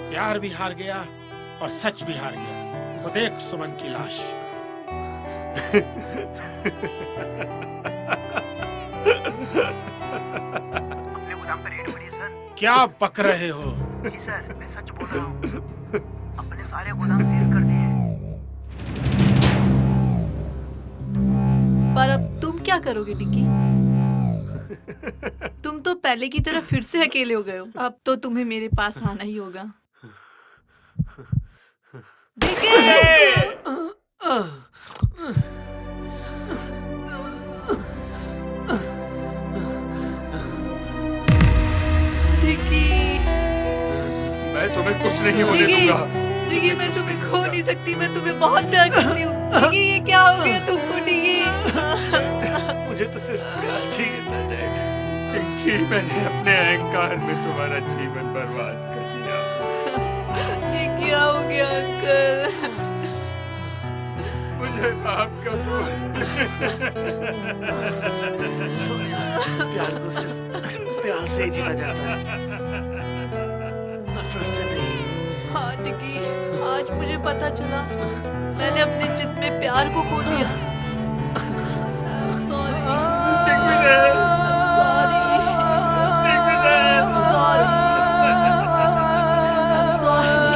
प्यार भी हार गया और सच भी हार गया। वो देख सुमन की लाश। अपने गोदाम का रेट बढ़िए सर। क्या बक रहे हो? जी सर, मैं सच बोल रहा हूँ। अपने सारे गोदाम सील कर दिए। पर अब तुम क्या करोगे डिग्गी? तुम तो पहले की तरह फिर से अकेले हो गए हो। अब तो तुम्हें मेरे पास आना ही होगा। मैं तुम्हें कुछ नहीं होने दूंगा। डिग्गी, मैं तुम्हें खो नहीं सकती। मैं तुम्हें बहुत प्यार करती हूँ। डिग्गी, ये क्या हो गया तुमको डिग्गी? मुझे तो सिर्फ प्यार चाहिए था डैड। चिंकी, मैंने अपने अहंकार में तुम्हारा जीवन बर्बाद कर दिया। ये क्या हो गया अंकल? मुझे माफ कर दो। सोनिया, प्यार को सिर्फ प्यार से ही जीता जाता है। डिकी, आज मुझे पता चला मैंने अपने जिद में प्यार को खो दिया। I'm sorry. I'm sorry. I'm sorry. I'm sorry.